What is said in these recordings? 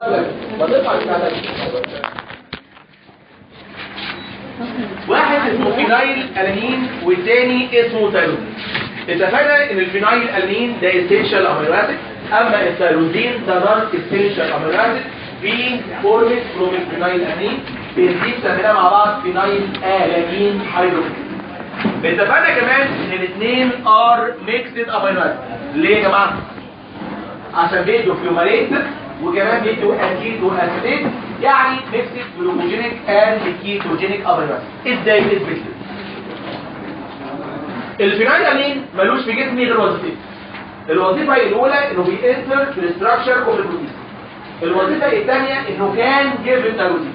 واحد اسمه فينايل ألانين والتاني اسمه تايروزين. اتفقنا ان الفينايل ألانين ده اسينشال امينو اسيد، اما التايروزين ده نون اسينشال امينو اسيد في فورمت فروم الفينايل ألانين بنزيد سميناها مع بعض فينايل ألانين هيدروكسيد. اتفقنا كمان ان الاثنين ار ميكسد امينو اسيد. ليه يا جماعه؟ عشان بيدوا فيوماليت وكمان بيدوا اسيدو اسيتيت، يعني ميكسد جلوكوجينيك اند كيتوجينيك امينو اسيد. ازاي بيثبت؟ الفينايل ألانين ملوش في جسمي غير وظيفتين. الوظيفه الاولى انه بينتر في الاستراكشر اوف البروتين. الوظيفه الثانيه انه كان جيف التيروزين.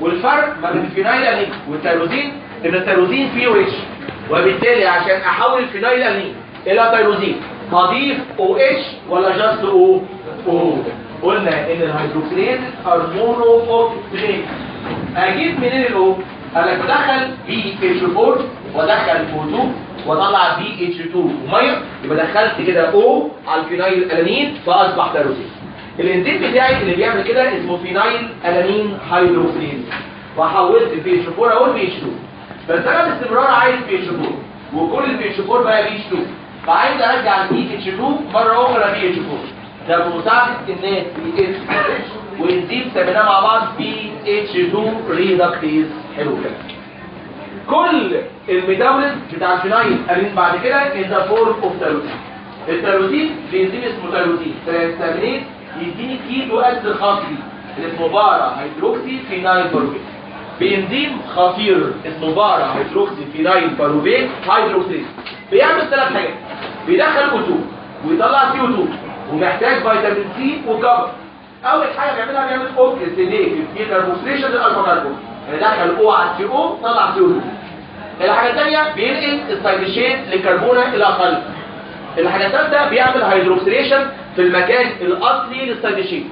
والفرق ما بين الفينايل ألانين والتيروزين ان التيروزين فيه اتش، وبالتالي عشان احول الفينايل ألانين الى تيروزين هضيف او اتش ولا جاست او؟ قلنا ان الهيدروكسيليز هرمونو اوكسجين. اجيب منين الاو؟ انا بدخل بي اتش 4 وادخل او 2 واطلع بي اتش 2 وميه، يبقى دخلت كده او على الفينايل ألانين فاصبح تيروزين. الانزيم بتاعي اللي بيعمل كده اسمه فينايل ألانين هيدروكسيليز، وحولت البي اتش 4 اقول بي اتش 2. بس انا باستمرار عايز بي اتش 4 وكل البي اتش 4 بقى بي اتش 2، فعايز ارجع البي اتش 2 مره اخرى بي اتش 4. ده بمساعده الناس بي اتش وانزيم سميناه مع بعض بي اتش 2 ريدكتيز. حلو كده. كل الميتابوليزم بتاع الفينايل ألانين بعد كده ان ذا فورم اوف تيروزين. التيروزين بانزيم اسمه تيروزين ترانسامينيز يديني كيتو اسيد خاص بيه اللي اسمه بارا هيدروكسي فينايل باروفيت، بانزيم خطير اسمه بارا هيدروكسي فينايل باروفيت هيدروكسيز. بيعمل ثلاث حاجات: بيدخل O2 ويطلع CO2 ومحتاج فيتامين سي وكبر. اول حاجه بيعملها بيعمل اوكسيديتيف كاربوكسيليشن للالفا كربون، يدخل O على CO طلع CO2. الحاجه الثانيه بينقل السايد للكربونه الى اقل. الحاجه الثالثه بيعمل هيدروكسيليشن في المكان الاصلي للسايد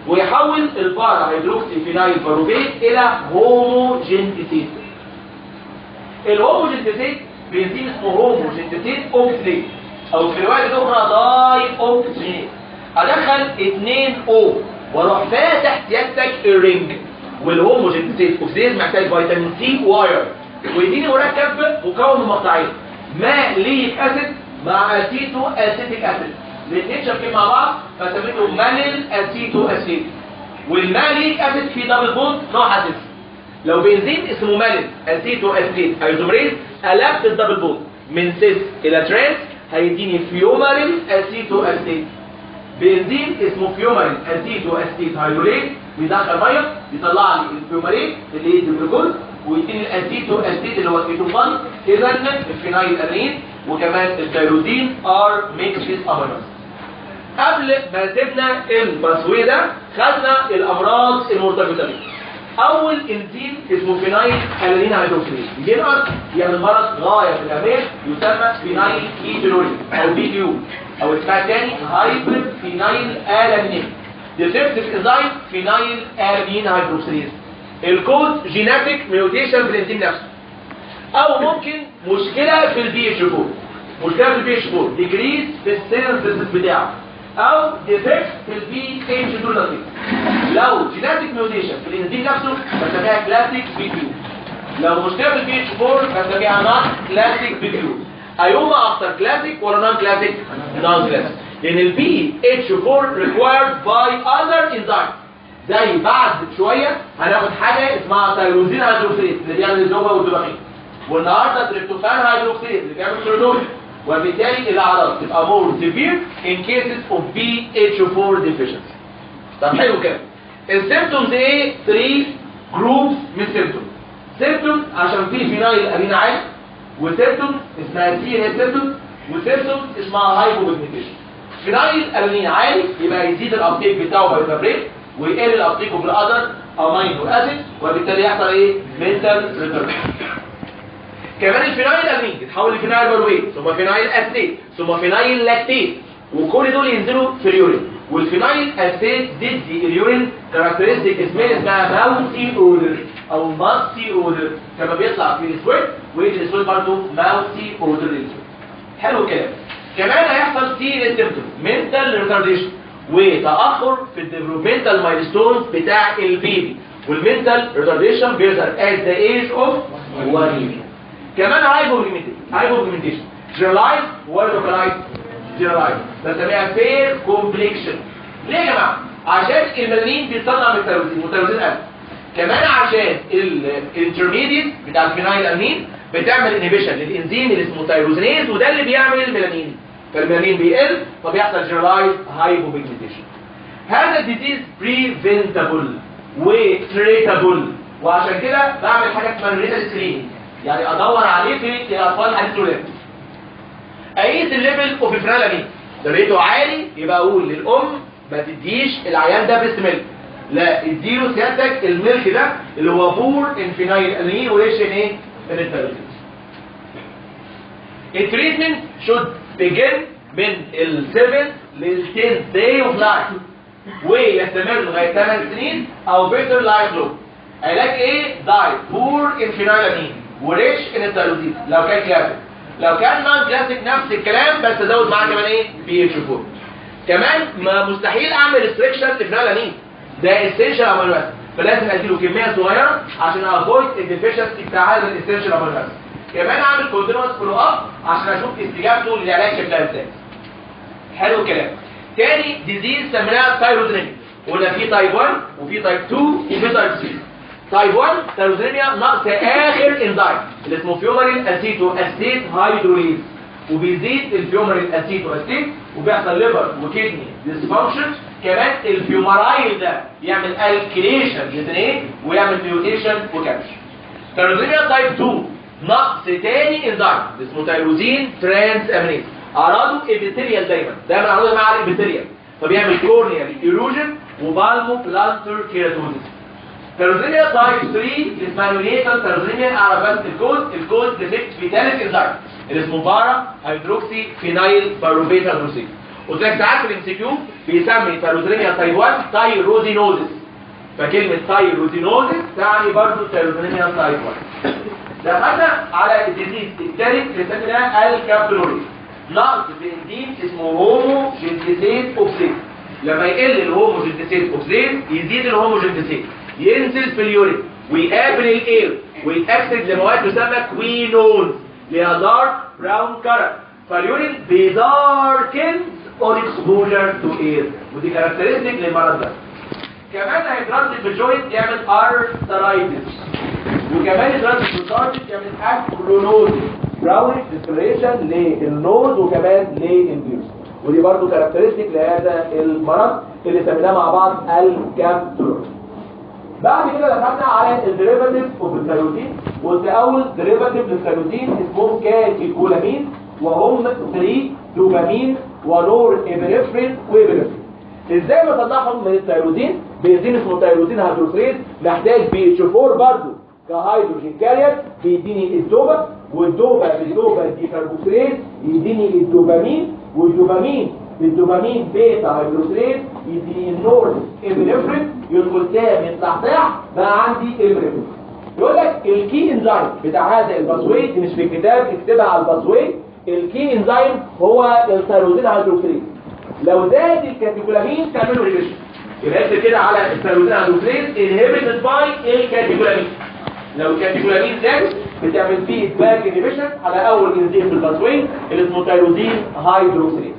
ويحول البارا هيدروكسي فينايل باروفيت الى هوموجينتيسيت. الهوموجينتيسيت بانزيم اسمه هوموجينتيسيت اوكسيديز، او في الروايه الاخرى داي اوكسجينيز. ادخل 2 او واروح فاتح سيادتك الرينج، والهوموجينتيسيت اوكسيديز محتاج فيتامين سي واير، ويديني مركب مكون من مقطعين: ماليك اسيد مع اسيتو اسيتيك اسيد. الاثنين شابكين مع بعض فسميته ماليل اسيتو اسيد. والماليك اسيد فيه دبل بوند نوع حساس. لو بنزيم اسمه ماليل اسيتو اسيد ايزومريز قلبت الدبل بوند من سيس الى ترانس هيديني فيوماريل اسيتو اسيد. بنزيم اسمه فيوماريل اسيتو اسيد هيدروليز بيدخل ميه يطلع لي الفيوماريل اللي هي الجلوكوز ويديني الاسيتو اسيد اللي هو الكيتوفان. اذا الفينايل ألانين وكمان التيروزين ار ميكسد امينوز. قبل ما سيبنا الباسوي ده خدنا الامراض المرتبطه بيه. اول انزيم اسمه فينايل ألانين هيدروكسيليز ينقص يعمل مرض غايه في الامان يسمى فينايل كيتونوريا او بي كيو، او اسمها تاني هايبر فينايل ألانين ديفكتيف انزيم فينايل ألانين هيدروكسيليز. الكود جيناتيك ميوتيشن في الانزيم نفسه، او ممكن مشكله في البي اتش 4. مشكله في البي اتش 4 ديكريز في السينثيسيس بتاعه، او ديفكت في البي اتش 2. لو جيناتيك ميوتيشن في الانزيم نفسه بنسميها كلاسيك بي كيو. لو مشكله في البي اتش 4 بنسميها نون كلاسيك بي كيو. ايوما اكتر كلاسيك ولا نون كلاسيك؟ نون كلاسيك، لان البي اتش 4 ريكوايرد باي اذر انزيم. زي بعد شويه هناخد حاجه اسمها تيروزين هيدروكسيليز اللي بيعمل الزوبا والدوبامين، والنهارده تريبتوفان هيدروكسيليز اللي بيعمل سيروتونين. وبالتالي الاعراض تبقى مور سيفير ان كيسز اوف بي اتش 4 ديفيشنسي. طب حلو كده. السيمبتومز ايه؟ 3 جروبس من سيمبتومز. سيمبتومز عشان في فينايل ألانين عالي، وسيمبتومز اسمها سي ان سيمبتومز، وسيمبتومز اسمها هايبوبيجمنتيشن. فينايل ألانين عالي يبقى يزيد الابتيك بتاعه بايفابريت ويقل الابتيك اوف الاذر امينو اسيد، وبالتالي يحصل ايه؟ منتال ريتيرن. كمان الفينايل ألانين يتحول لفينايل باروفيت ثم فينايل اسيد ثم فينايل لاكتيت، وكل دول ينزلوا في اليورين. والفينايل اسيد تدي اليورين كاركترستيك اسمها ماوسي اودر او ماسي اودر، كما بيطلع في السويت ويدي السويت برضه ماوسي اودر للسويت. حلو الكلام. كمان هيحصل سي سيمبتوم منتال ريتارديشن، وتاخر في الديفلوبمنتال مايلستونز بتاع البيبي، والمنتال ريتارديشن بيظهر at the age of 1 year. كمان هايبوبيجمنتيشن جنرالايز ولا لوكالايز؟ جنرالايز، بنسميها فير كومبليكشن. ليه يا جماعه؟ عشان الميلانين بيتصنع من التيروزين والتيروزين قل. كمان عشان الانترميديت بتاع الفينايل امين بتعمل انهبيشن للانزيم اللي اسمه تيروزينيز، وده اللي بيعمل الميلانين، فالميلانين بيقل فبيحصل جنرالايز هايبوبيجمنتيشن. هذا الديزيز بريفنتابل وتريتابل، وعشان كده بعمل حاجه اسمها ريتال سكريننج، يعني ادور عليه في الاطفال حديث الولاده. اقيس الليفل اوف الفينايل ده لقيته عالي يبقى اقول للام ما تديش العيان ده بريست ميلك، لا اديله سيادتك الميلك ده اللي هو بور ان فينايل امين وليش ايه؟ التيروزين. التريتمنت should begin من ال 7 لل 10 day of life ويستمر لغايه 8 سنين او better life long. علاج ايه؟ دايت بور ان فينايل امين وريش ان التيروزين لو كان كلاسيك. لو كان نون كلاسيك نفس الكلام، بس ازود معاه كمان ايه؟ بي اتش 4. كمان مستحيل اعمل ريستريكشن لفينايل امين، ده اسينشال امينو اسيد، فلازم اديله كميه صغيره عشان افويد الديفيشنسي بتاع هذا الاسينشال امينو اسيد. كمان اعمل كونتينوس فولو اب عشان اشوف استجابته للعلاج شكلها ازاي. حلو الكلام. تاني ديزيز سميناها ثايرويدينيميا، قلنا في تايب 1 وفي تايب 2 وفي تايب 3. تايب 1 ثايرويدينيميا نقص اخر انزيم اللي اسمه فيومرين اسيتو اسيت هيدروليز، وبيزيد الفيومرين اسيتو اسيت وبيحصل ليفر وكدني ديسفانكشن. كمان الفيومرايل ده يعمل الكليشن للدنيه ويعمل ميوتيشن وكابش. ثايرويدينيميا تايب 2 نقص تاني انزيم اسمه تيروزين ترانس امينيز، اعراضه ابيثيليال دايما اعراضه مع الابيثيليال، فبيعمل كورنيال ايروجن وبالمو بلانتر كيراتوزيس. ثايروزينيا تايب 3 اسمها نيونيتال ثايروزينيا، اعرف بس الكود ديفكت في ثالث انزيم اللي اسمه بارا هيدروكسي فينايل باروفيت هيدروكسيد. قلت لك ساعات في الام سي كيو بيسمي ثايروزينيا تايب 1 تايروزينوزيس، فكلمه تايروزينوزيس تعني برضه ثايروزينيا تايب 1. دخلنا على الديزيز الثالث اللي سميناه الكابتولوريز، نقص في انزيم اسمه هومو جنتيسيت اوكسيد. لما يقل الهومو جنتيسيت اوكسيد يزيد الهومو جنتيسيت، ينزل في اليورين ويقابل الاير ويتاكسد لمواد تسمى كوينونز ليها دارك براون كلر، فاليورين بيداركنز اون اكسبوجر تو اير، ودي كاركترستيك للمرض ده. كمان هيترد في الجوينت يعمل ارثرايتس، وكمان يترد في الكارتج يعمل اكرونوزيس براونش ديسكلريشن للنوز وكمان للبيوس، ودي برضو كاركترستيك لهذا المرض اللي سميناه مع بعض الكابتولوريز. بعد كده دخلنا على الديريفاتيف اوف الثايروزين، قلت اول ديريفاتيف للثايروزين اسمهم كاتيكولامين، وهم 3 دوبامين ونور ابنفرين وابنفرين. ازاي بطلعهم من الثايروزين؟ بينزيم اسمه تيروزين هيدروكسيد محتاج بي اتش 4 برضه كهيدروجين كارير بيديني الدوبا، والدوبا بالدوبا دي كاربوكسيليز يديني الدوبامين، والدوبامين بالدوبامين بيتا هيدروكسيليز يديني النور ابنفرين، يدخل تاني يطلع تحت بقى عندي ابنفرين. يقول لك الكي انزيم بتاع هذا الباسوي دي مش في الكتاب، اكتبها على الباسوي. الكي انزيم هو التيروزين هيدروكسيليز. لو زاد الكاتيكولامين تعمله ريجريشن، يبقى اكتب كده على التيروزين هيدروكسيليز انهبيتد باي الكاتيكولامين. لو الكاتيكولامين زاد بتعمل فيه باك انهبيشن على اول انزيم في الباسوي اللي اسمه تيروزين هيدروكسيليز.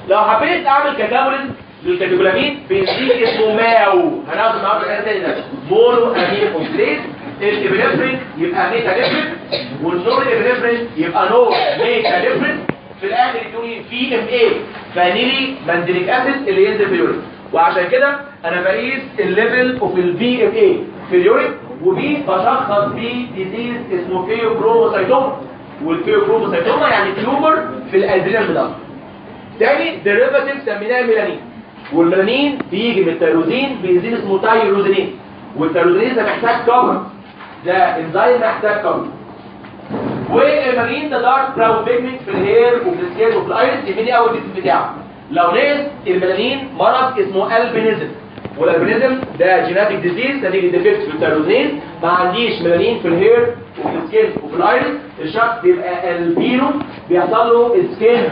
لو حبيت اعمل كاتابوليزم للكاتيكولامين بانزيم اسمه ماو، هناخد النهارده الحاجه تاني ده مونو امين اوكسيديز. الابنفرين يبقى ميتاليفرين، والنور ابنفرين يبقى نور ميتاليفرين، في الاخر يدوني في ام اي فانيلي مانديليك اسيد اللي ينزل في اليورين. وعشان كده انا بقيس الليفل اوف البي ام اي في اليورين، وبي بشخص بيه ديزيز اسمه فيوكروموسايتوما، والفيوكروموسايتوما يعني تيومر في الادرينال ميدان. تاني ديريفاتيف سميناه ميلانين، والميلانين بيجي من التيروزين بانزيم اسمه تايروزينين، والتيروزينين ده محتاج كفر، ده انزيم محتاج كفر. والميلانين ده دارك براون بيجمنت في الهير وفي السكين وفي الايرس، يبني اول ديزيز بتاعه. لو نقص الميلانين مرض اسمه البينيزم، والالبينيزم ده جيناتيك ديزيز نتيجه ديفكت في التيروزين، ما عنديش ميلانين في الهير وفي السكين وفي الايرس، الشخص بيبقى البينو، بيحصل له سكين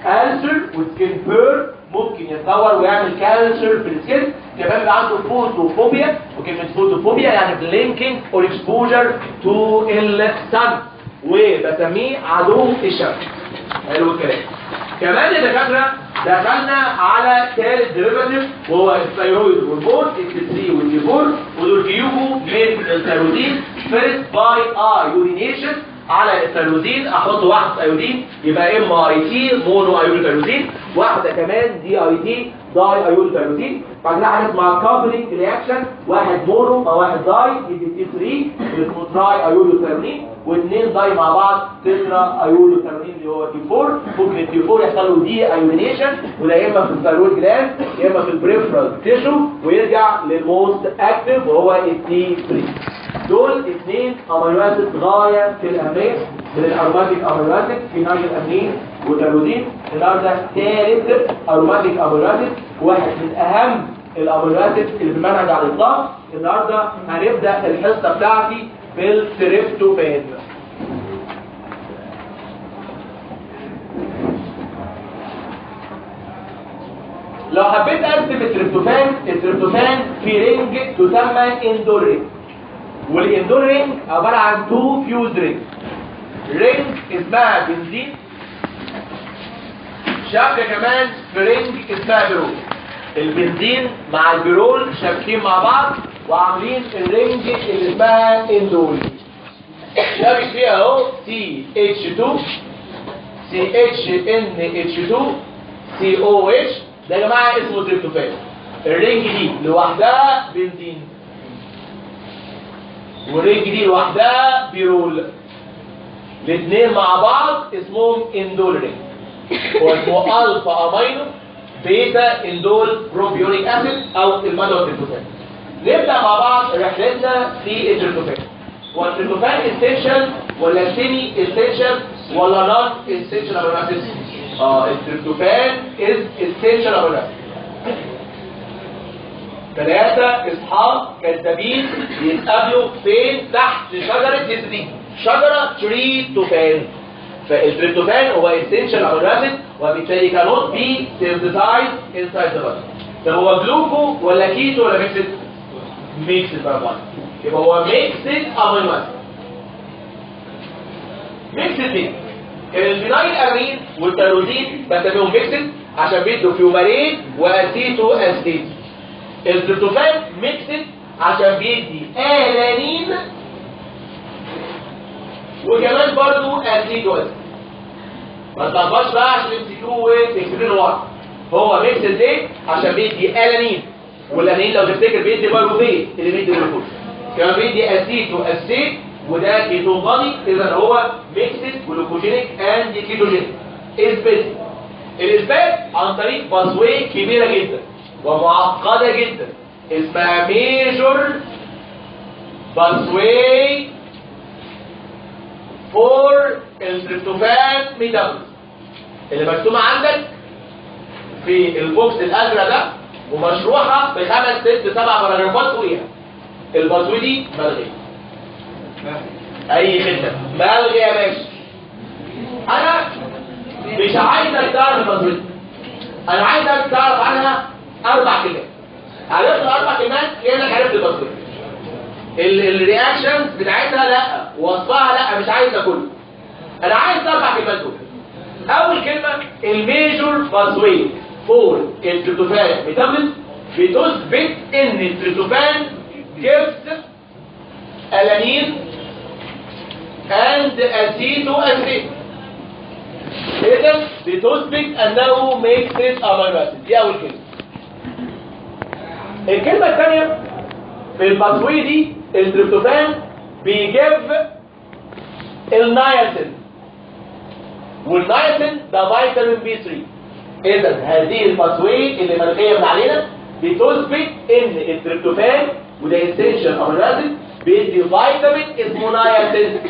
ألسر وسكين بير ممكن يتطور ويعمل كانسر في السكين. كمان بيبقى عنده فوتوفوبيا، وكلمه فوتوفوبيا يعني بلينكينج اور اكسبوجر تو السن، وبسميه عدو الشمس. حلو الكلام. كمان يا دكاتره دخلنا على ثالث ديريفاتيف وهو الثيرويد هرمون التي 3 والتي 4، ودول بيجوا من الثيرويدين فيرست باي ايودينيشن. على الثيرويدين احط واحد ايودين يبقى ام اي تي مونو ايوديثيرويدين، واحده كمان دي اي تي داي ايوديثيرويدين. بعد كده حاجه اسمها كابلينج رياكشن، واحد مونو او واحد داي يدي تي 3 اللي اسمه تراي ايوديثيرويدين، واثنين داي مع بعض تترا ايوديثيرويدين اللي هو تي 4. ممكن التي 4 يحصل له دي ايودينيشن، وده يا اما في الثيرويد جلاند يا اما في البريفرال تيشو، ويرجع للموست اكتف وهو التي 3. دول اثنين امينو اسيد غايه في الاهميه من الاروماتيك امينو اسيد، فينايل امين وتيرودين. النهارده ثالث اروماتيك امينو اسيد، واحد من اهم الامينو اسيد اللي في المنهج على الاطلاق. النهارده هنبدا الحصه بتاعتي بالتريبتوفان. لو حبيت ارسم التريبتوفان في رينج تسمى اندول رينج، والاندول رينج عباره عن تو فيوز رينج اسمها بنزين، شبكه كمان في رينج اسمها بيرول. البنزين مع البيرول شابكين مع بعض وعاملين الرينج اللي اسمها اندول. شابك فيها اهو CH2 CHNH2 COH، ده يا جماعه اسمه تريبتوفان. الرينج دي لوحدها بنزين، والرينج دي لوحدها بيرول، الاثنين مع بعض اسمهم اندول رينج. هو اسمه الفا امينو بيتا اندول بروبيونيك اسيد او المادة تريبتوفان. نبدا مع بعض رحلتنا في التريبتوفان. هو التريبتوفان اسينشال ولا سيمي اسينشال ولا نون اسينشال امينو اسيد؟ التريبتوفان از اسينشال امينو اسيد. ثلاثة اصحاب كذابين يتقابلوا فين؟ تحت شجرة هيستidine، شجرة تريبتوفان. فالتريبتوفان هو essential amino acid وبالتالي cannot be synthesized inside the body. طب هو جلوكو ولا كيتو ولا ميكسد؟ ميكسد بقى. يبقى هو ميكسد امينو اسيد. ميكسد ليه؟ الفينايل امين والتيرودين بسميهم ميكسد عشان بيدوا فيومارين واسيتو اسيد. التريبتوفان ميكسد عشان بيدي الانين وكمان برضو اسيتو اسيد. ما تلخبطش بقى عشان تمسكوه وتكتبين ورا. هو ميكسد ليه؟ عشان بيدي الانين، والانين لو تفتكر بيدي بايروفيت اللي بيدي جلوكوز، كمان بيدي اسيتو اسيد وده كيتون بادي. اذا هو ميكسد جلوكوجينيك اند كيتوجينيك. اثبت الاثبات عن طريق باسوي كبيره جدا ومعقده جدا اسمها ميجور باسوي فور التريبتوفان ميتابوليزم اللي مكتوبه عندك في البوكس الازرق ده ومشروحه بخمس ست سبع باراجرافات فوقيها. الباسوي دي ملغيه. اي خدمه ملغي يا باشا. انا مش عايزك تعرف الباسوي دي، انا عايزك تعرف عنها 4 كلمات. عرفت ال4 كلمات كانك عرفت الباسوي. الرياكشنز بتاعتها لا، وصفها لا، مش عايز ده كله. انا عايز ال4 كلمات دول. اول كلمه الميجور باسوي فور التريبتوفان ميتابوليزم بتثبت ان التريبتوفان جيفز الانين اند اسيتو اسيد. اذا بتثبت انه ميكسد امينو اسيد. دي اول كلمه. الكلمه الثانيه في الباسوي دي التريبتوفان بيجيب النياسين، والنياسين ده فيتامين بي 3. اذا هذه الباسوي اللي ملغيه من علينا بتثبت ان التريبتوفان وده اسينشال امينو اسيد بيدي فيتامين اسمه نياسين.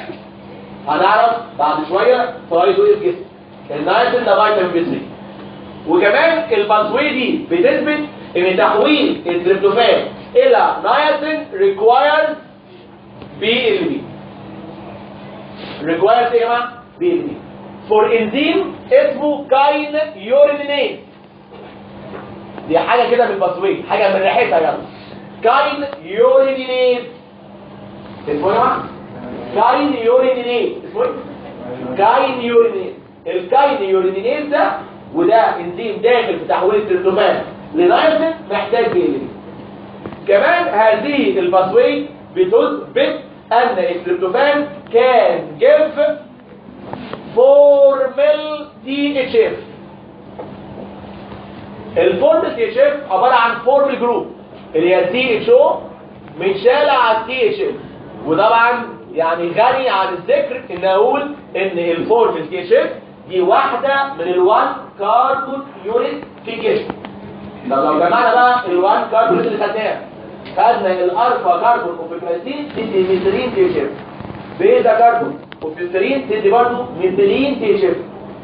هنعرف بعد شويه فوائده ايه في الجسم. النياسين ده فيتامين بي 3. وكمان الباسوي دي بتثبت ان تحويل التريبتوفان الى نياسين requires BLB. requires ايه يا جماعه؟ BLB for enzyme اسمه كاين يورينيز. دي حاجه كده من الباسوي، حاجه من ريحتها يلا. كاين يورينينيز اسمه ايه يا جماعه؟ كاين يورينينيز اسمه ايه؟ كاين يورينينيز. الكاين يورينينيز ده وده انزيم داخل في تحويل التريبتوفان لنيتروجين محتاج بيلين. كمان هذه الباسوي بتثبت ان التريبتوفان كان جيف فورمال تي اتش اف. الفورمال تي اتش اف عباره عن فورمال جروب اللي هي تي اتش او متشاله على التي اتش اف. وطبعا يعني غني عن الذكر ان اقول ان الفورمال تي اتش اف دي واحده من الوان كاربون يونت في الجسم. طب لو جمعنا بقى الوان كاربون اللي خدناها، خدنا الالفا كاربون اوفيكلاسين تدي ميثيلين تي اتش اف، بيتا كاربون اوفيسترين تدي برضه ميثيلين تي اتش اف.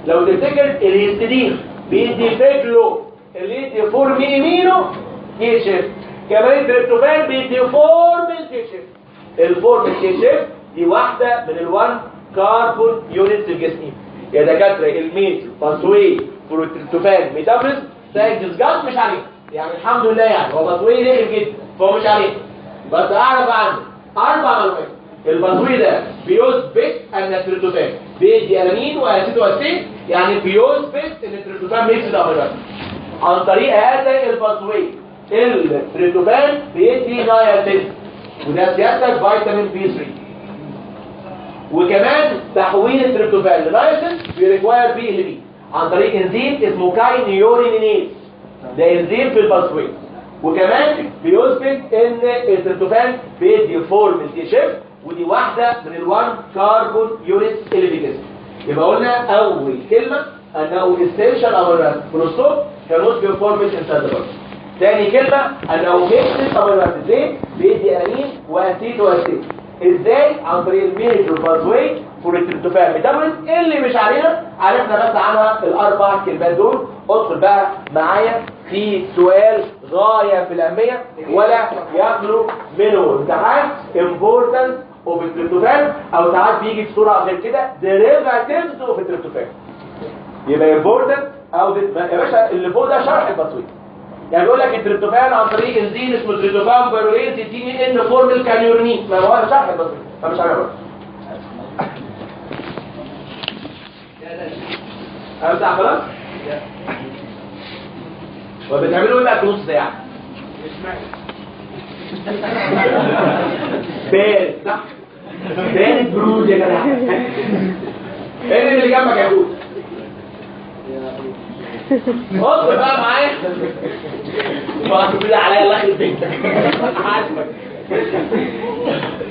لو تفتكر الهستidine بيدي فيجلو اللي يدي فورمينيمينو تي اتش اف. كمان التريبتوفان بيدي فورمال تي اتش اف. الفورمال تي اتش اف دي واحده من الوان كاربون يونت في الجسم. يا دكاتره الميت باسوي فور التريبتوفان ميتابوليزم ساينتس جاد مش عليه، يعني الحمد لله يعني هو باسوي رخم جدا فهو مش عليه. بس اعرف عنه 4 معلومات. الباسوي ده بيثبت ان التريبتوفان بيدي الانين واسيتو اسيد، يعني بيثبت ان التريبتوفان ميكس امينات. عن طريق هذا الباسوي التريبتوفان بيدي نياسين وده سيادتك فيتامين بي 3. وكمان تحويل التريبتوفان لنياسين بيريكواير بي ال بي عن طريق انزيم اسمه كاين يورينينيز. ده انزيم في الباسوي. وكمان بيثبت ان التريبتوفان بيدي فورمال تي اتش اف ودي واحده من الوان كاربون يونت اللي في الجسم. يبقى قلنا اول كلمه انه essential امينو فلوستوب كانوت بيفورميت انسايد ذا. ثاني كلمه انه ميكس امينو اسيد بيدي انين واسيتو اسيد. ازاي؟ عن طريق الميجور باسوي فور التريبتوفان ميتابوليزم اللي مش علينا، عرفنا بس عنها الاربع كلمات دول. ادخل بقى معايا في سؤال غايه في الاهميه ولا يخلو منه امتحان importance اوف التريبتوفان، او ساعات بيجي في صوره غير كده derivatives اوف التريبتوفان. يبقى important او يا باشا اللي فوق ده شرح الباسوي. يعني بيقول لك التريبتوفان عن طريق انزيم اسمه تريبتوفان بيروليز يديني ان فورمال كانيورنين، ما هو شرح الباسوي فمش عارف. امسح خلاص؟ وبتعملوا ايه بقى في نص ساعه؟ بارد صح؟ بارد برود يا جدع. ايه اللي جنبك يا برود؟ بص بقى معايا. ما تقول عليا الله يخرب بيتك. عاجبك.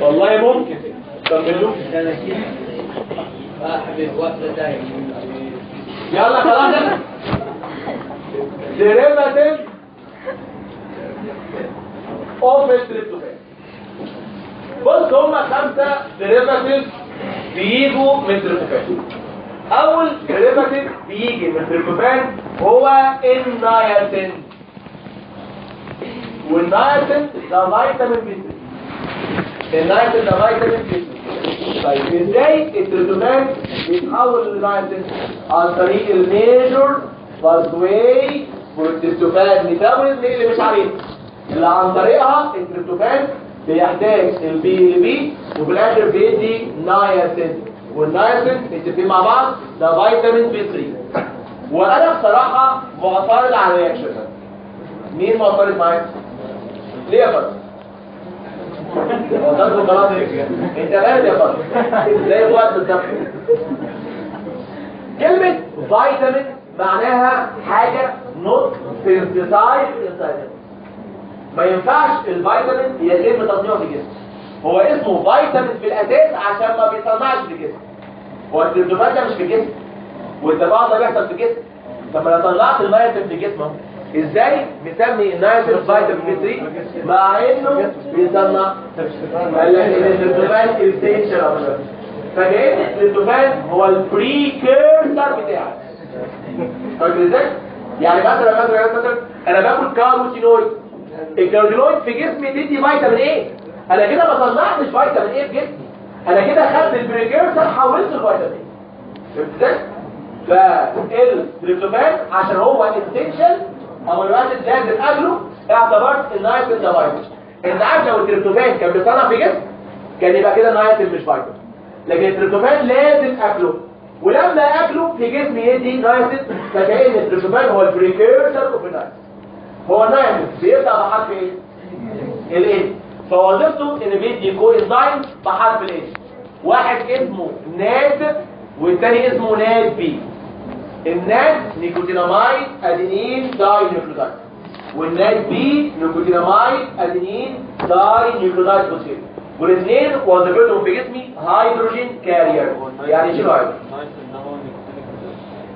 والله ممكن. كملوا. حبيبي وقت دايما. يلا خلاص يلا. derivative of التريبتوفان. بص هما 5 derivative بيجوا من التريبتوفان. اول ديريفاتيف بيجي من التريبتوفان هو النياسين. والنياسين ده فيتامين بي 3. النياسين ده فيتامين بي 3. طيب ازاي التريبتوفان بيتحول للنياسين؟ عن طريق الميجور باسوي والتريبتوفان ميتابوليزم اللي مش عليه، اللي عن طريقها التريبتوفان بيحتاج البي ال بي وفي الاخر بيدي نياسين. والنياسين متفقين مع بعض ده فيتامين بي 3. وانا بصراحه معترض على الرياكشن ده. مين معترض معايا؟ ليه يا فندم؟ معترض خلاص انت بارد يا فندم زي الوقت بالظبط. كلمه فيتامين معناها حاجه نوت سينثسايز انسايد. ما ينفعش الفيتامين يتم تصنيعه في الجسم. هو اسمه فيتامين في الاساس عشان ما بيصنعش في الجسم. هو التريبتوفان ده مش في الجسم والتباعد ده بيحصل في الجسم. طب ما انا طلعت النياسين في الجسم اهو. ازاي مسمي النياسين فيتامين بي 3 مع انه بيصنع؟ قال لك ان التريبتوفان اسينشال امينو. فكأن التريبتوفان هو البريكيرسر بتاعك. فاكر ازاي؟ يعني مثلا انا باكل كاروتينويد. الكاروتينويد في جسمي تدي فيتامين ايه؟ انا كده ما صنعتش فيتامين ايه في جسمي، انا كده خدت البريكيرسر حولته لفيتامين. فهمت ازاي؟ فالتريبتوفان عشان هو اسينشال امينو اسيد لازم اكله، اعتبرت النياسين ده فيتامين. انت عارف لو التريبتوفان كان بيصنع في جسم كان يبقى كده النياسين مش فيتامين، لكن التريبتوفان لازم اكله، ولما اكله في جسمي يدي نياسين، فكأن التريبتوفان هو البريكيرسر اوف النياسين. هو النياسين بيبدا بحرف ايه؟ الايه. فوظيفته ان بيدي كو انزيم بحرف الايه. واحد اسمه ناد والتاني اسمه ناد بي. الناد نيكوتيناميد ادينين داي نيوكليوتايد، والناد بي نيكوتيناميد ادينين داي نيوكليوتايد فوسفيت، والاثنين وظيفتهم في جسمي هيدروجين كارير، يعني يشيلوا هيدروجين.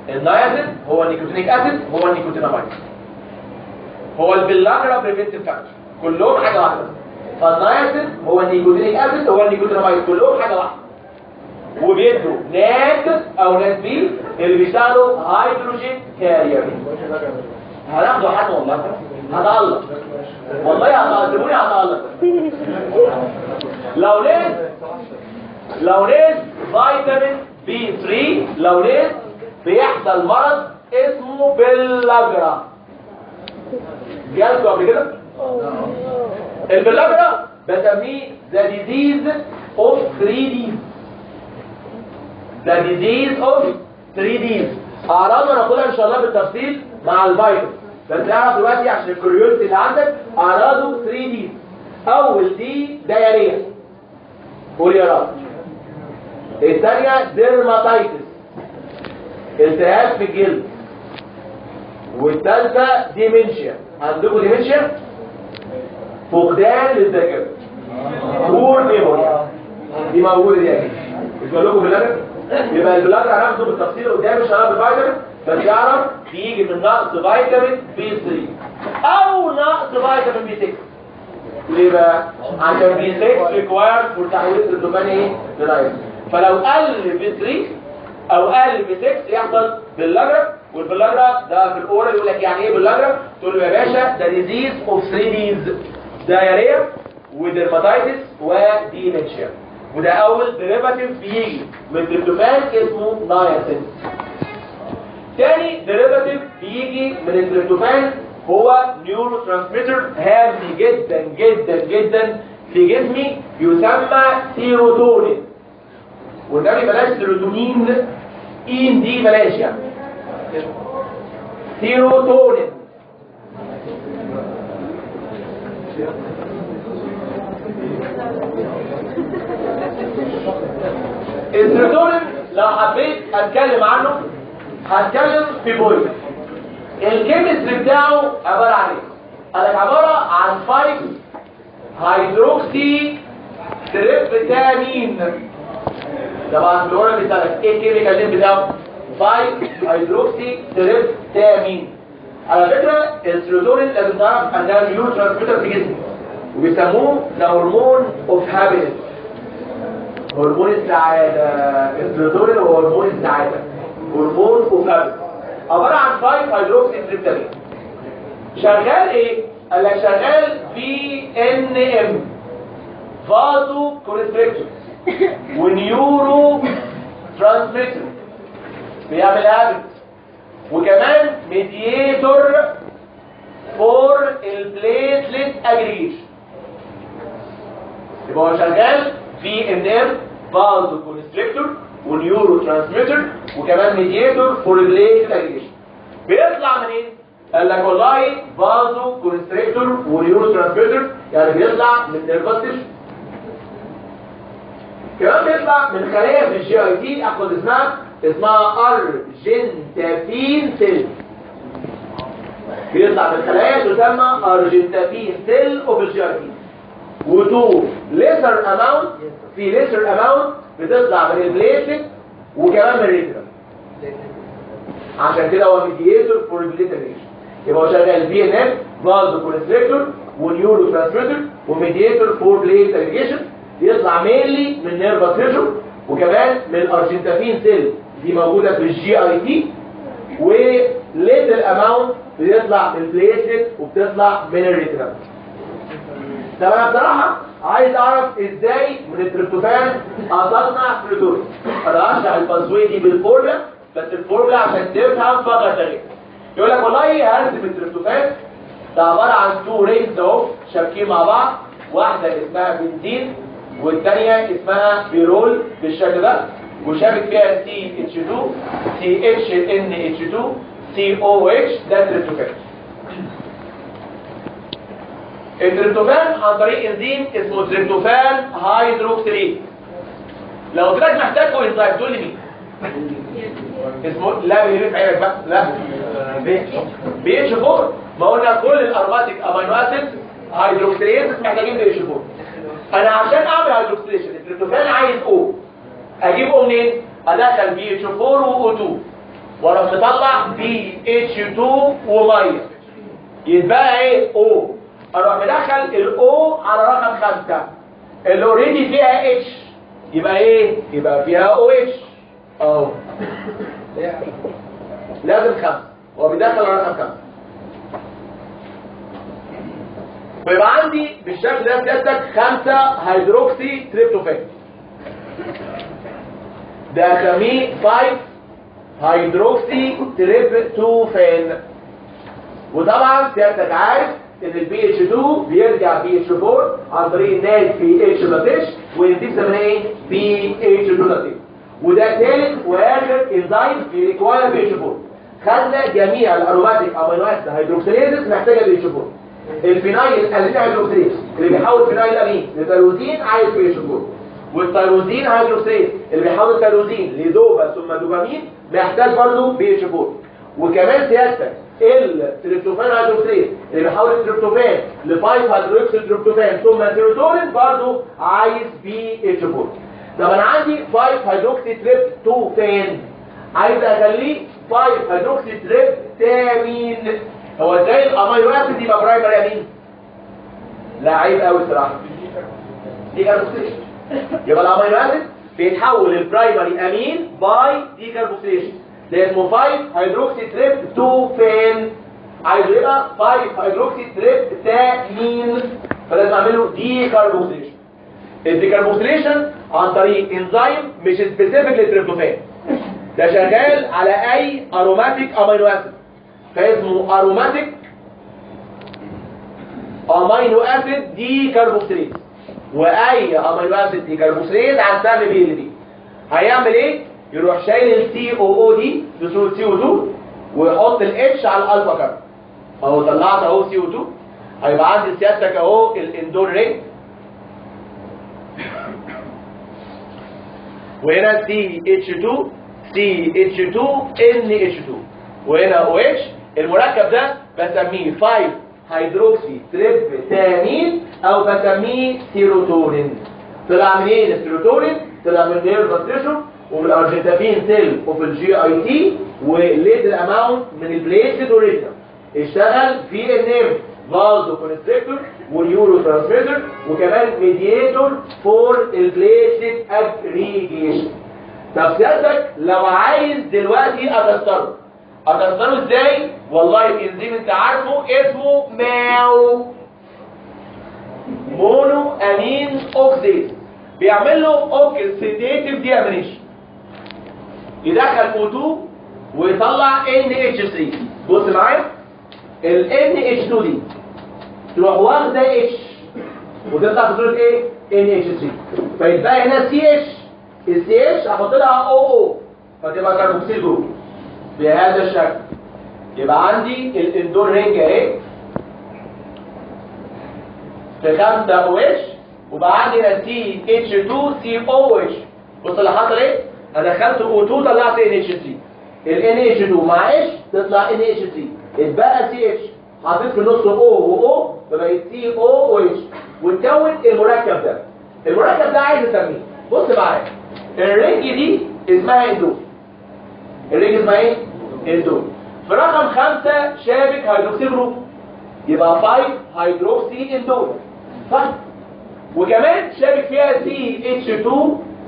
النياسين هو النيكوتينيك اسيد، هو النيكوتيناميد، هو البلاجرا بريفنتيف فاكتور، كلهم حاجه واحده. فالنياسين هو النيكوتينيك اسيد، هو النيكوتيناميد، كلهم حاجه واحده، وبيدوا ناد او ناد بي اللي بيشتغلوا هيدروجين كارير. هناخده حد والله هتعلق، والله هتعلموني هتعلق. لو ناد فيتامين بي 3 لو ناد بيحصل مرض اسمه بلاجرا. جالكوا قبل كده؟ البلاجرا بسميه ذا ديزيز اوف 3 ديز. ذا ديزيز اوف 3 ديز. اعراضنا ناخدها ان شاء الله بالتفصيل مع الفيتامين، بس اعرف دلوقتي عشان الكوريوزيتي اللي عندك اعراضه 3 ديز. اول دي دايريا، قول يا رب. الثانيه ديرماتايتس، التهاب في الجلد. والثالثه ديمنشيا. عندكم ديمنشيا؟ فقدان للذاكره، بور ميموري، دي موجوده دي اكيد. مش بقول لكم بالله؟ يبقى البلاجر هناخده بالتفصيل قدام ان شاء الله بالفيتامين، بس يعرف بيجي من نقص فيتامين بي 3 او نقص فيتامين بي 6. ليه بقى؟ عشان بي 6 ريكوايرد فور تحويل التريبتوفان ايه؟ لنياسين. فلو قل بي 3 او قل بي 6 يحصل بلاجر. والبلاجر ده في الاورال يقول لك يعني ايه بلاجر؟ تقول له يا باشا ده ديزيز اوف 3 ديز، دايريا وديرماتايتس وديمنشيا. وده اول ديريفاتيف بيجي من التريبتوفان اسمه نياسين. تاني ديريفاتيف بيجي من التريبتوفان هو نيورو ترانسميتر هام جدا جدا جدا في جسمي، يسمى سيروتونين. والنبي بلاش سيروتونين، اين دي بلاش يعني. سيروتونين. السيروتونين لو حبيت اتكلم عنه هتكلم في بوينت. الكيمستري بتاعه عباره عن ايه؟ قال لك عباره عن 5 هيدروكسي تريبتامين. طبعا في الاورال بيسالك ايه الكيميكال نيم بتاعه؟ 5 هيدروكسي تريبتامين. على فكره السيروتونين لازم تعرف انها نيورو ترانسميتر في جسمك، وبيسموه ذا هرمون اوف هابينس، هرمون السعاده. السيروتونين هو هرمون السعاده، هرمون اوف هابينس، عباره عن 5 هيدروكسي تريبتامين. شغال ايه؟ قال لك شغال في ان ام، فازو كونستريكتور ونيورو ترانسميتر، بيعمل هابت، وكمان ميدياتور فور البليتلت اجريجيشن. يبقى هو شغال في ان ام، فازو كونستريكتور ونيورو ترانسميتر وكمان ميدياتور فور البليتلت اجريجيشن. بيطلع منين؟ قال لك والله فازو كونستريكتور ونيورو ترانسميتر، يعني بيطلع من نيرفس تيشو. كمان بيطلع من خلايا في الجي اي تي، اخد اسمها ارجنتافين سيل. بيطلع من خلايا تسمى ارجنتافين سيل اوف الجي اي تي. وتو ليسر اماونت، في ليسر اماونت بتطلع من البليتلت وكمان من الريترا. عشان كده هو ميدياتور فور البليتليشن. يبقى هو شغال في ان ام، فازو كونستريكتور ونيورو ترانسميتر وميدياتور فور بليت اجريجيشن. بيطلع مينلي من نيرفس تيشو وكمان من الارجنتافين سيل، دي موجوده في الجي اي تي. وليتل اماونت بيطلع من البليتلت وبتطلع من الريتنا. طب انا بصراحه عايز اعرف ازاي من التريبتوفان اصنع سيروتونين. انا هشرح البازوي دي بالفورمولا، بس الفورمولا عشان تفهم فقط غير. يقول لك والله هرسم التريبتوفان ده عباره عن 2 رينجز اهو شابكين مع بعض، واحده اسمها بنزين والثانيه اسمها بيرول بالشكل ده، وشابك فيها CH2 CHNH2 COH. ده التريبتوفان. التريبتوفان عن طريق انزيم اسمه تريبتوفان هيدروكسيليز. لو قلت لك محتاج انزيم تقول لي مين؟ اسمه لا بيلف عينك بقى، لا بي اتش 4. ما قلنا كل الارماتيك امينو اسيد هيدروكسيليز محتاجين بي اتش 4. انا عشان اعمل هيدروكسيليشن التريبتوفان عايز او، اجيب او منين؟ ادخل بي اتش 4 و O2 واروح مطلع بي اتش 2 وميه، يتبقى ايه؟ او. اروح مدخل الاو على رقم 5 اللي اوريدي فيها اتش، يبقى ايه؟ يبقى فيها او اتش اهو. لازم 5 هو بيدخل على رقم 5. ويبقى عندي بالشكل ده سيادتك 5 هيدروكسي تريبتوفان. ده اسميه 5 هيدروكسي تريبتوفان. وطبعا سيادتك عارف ان البي اتش 2 بيرجع بي اتش 4 عن طريق الناس بي اتش بلاتيش، والانزيم اسمها ايه؟ بي اتش 2 بلاتيش. وده ثالث واخر انزيم بيريكواير بي اتش 4. خدنا جميع الاروماتيك امينو اسيد هيدروكسيليز محتاجه بي اتش 4. الفينايل الالين هيدروكسيليز اللي بيحول فينايل امين لتيروزين عايز بي اتش 4. والتيروزين هيدروكسيليز اللي بيحول التيروزين لدوبا ثم دوبامين محتاج برضه بي اتش 4. وكمان سيادتك التريبتوفان هيدروكسيليز اللي بيحول التريبتوفان ل 5 هيدروكسي تريبتوفان ثم سيروتونين برضه عايز بي اتش 4. طب انا عندي 5 هيدروكسي تريبتوفان عايز اخليه 5 هيدروكسي تريبتامين. هو ازاي الامينو اسيد يبقى برايمري امين؟ لا عيب قوي الصراحه، دي كاربوكسيليشن. يبقى الامينو اسيد بيتحول للبرايمري امين باي دي كاربوكسيليشن، ده اسمه 5 هيدروكسي تريبتوفان. عايزه يبقى 5 هيدروكسي تريبتامين، فلازم اعمله دي كاربوكسيليشن. الديكربوكسيليشن عن طريق انزيم مش سبيسيفيك للتريبتوفان، ده شغال على اي اروماتيك امينو اسيد، فاسمه اروماتيك امينو اسيد ديكربوكسيليز. واي امينو اسيد ديكربوكسيليز هنستعمل بيه اللي دي هيعمل ايه؟ يروح شايل السي او او دي بصوره سي او 2 ويحط الاتش على الالفا كاربون اهو. طلعت اهو سي او 2. هيبقى عندي سيادتك اهو الاندور رينج، وهنا سي اتش 2 سي اتش 2 ان اتش 2 وهنا او اتش. المركب ده بسميه 5 هيدروكسي تريبتامين او بسميه سيروتونين. طلع منين السيروتونين؟ طلع من نيرفس تيشو ومن الارجنتافين سيل وفي الجي اي تي، وليتل اماونت من البليتد اوريجينال. اشتغل في النيرف فازو كونستريكتور واليورو ترانسميتر، وكمان ميدياتور فور البليتد اجريجيشن. طب سيادتك لو عايز دلوقتي اكسره ازاي؟ والله الانزيم انت عارفه اسمه مونو امين اوكسيز، بيعمل له اوكسيديتيف ديامينيشن، يدخل O2 ويطلع NH3. بص معايا ال NH2 دي تروح واخده H وتطلع في صوره ايه؟ NH3، فيتبقى هنا CH. ال CH احط لها OO فتبقى كاربوكسيل جروب بهذا الشكل. يبقى عندي الاندور رينج اهي في 5 OH، وبقى عندي هنا CH2COH. بص اللي حصل ايه؟ انا دخلت O2 طلعت NH3، ال NH2 مع H تطلع NH3، اتبقى CH حطيت في النص O و O فبقت COOH وتكون المركب ده. المركب ده عايز اسميه، بص معايا، الرينج دي اسمها اندور. الرينج اسمها ايه؟ اندور. في رقم 5 شابك هيدروكسي جروب، يبقى 5 هيدروكسي اندور صح؟ وكمان شابك فيها CH2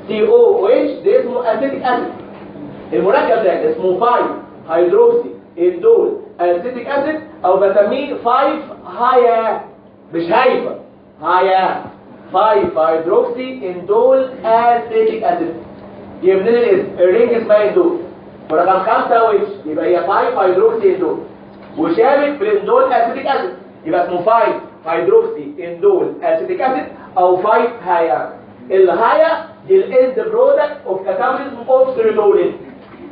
COOH، ده اسمه اسيتيك اسيد. المركب ده اسمه 5 هيدروكسي اندول اسيتيك اسيد، او بسميه 5 هايا، مش هايفا، هايا 5 هيدروكسي اندول اسيتيك اسيد. يبقى منين الاسم؟ الرينج اسمها اندول. ورقم 5 OH يبقى هي 5 هيدروكسي اندول. وشابك في الاندول اسيتيك اسيد، يبقى اسمه 5 هيدروكسي اندول اسيتيك اسيد او 5 هايا. الهايا دي الاند برودكت اوف كاتابوليزم اوف سيروتونين.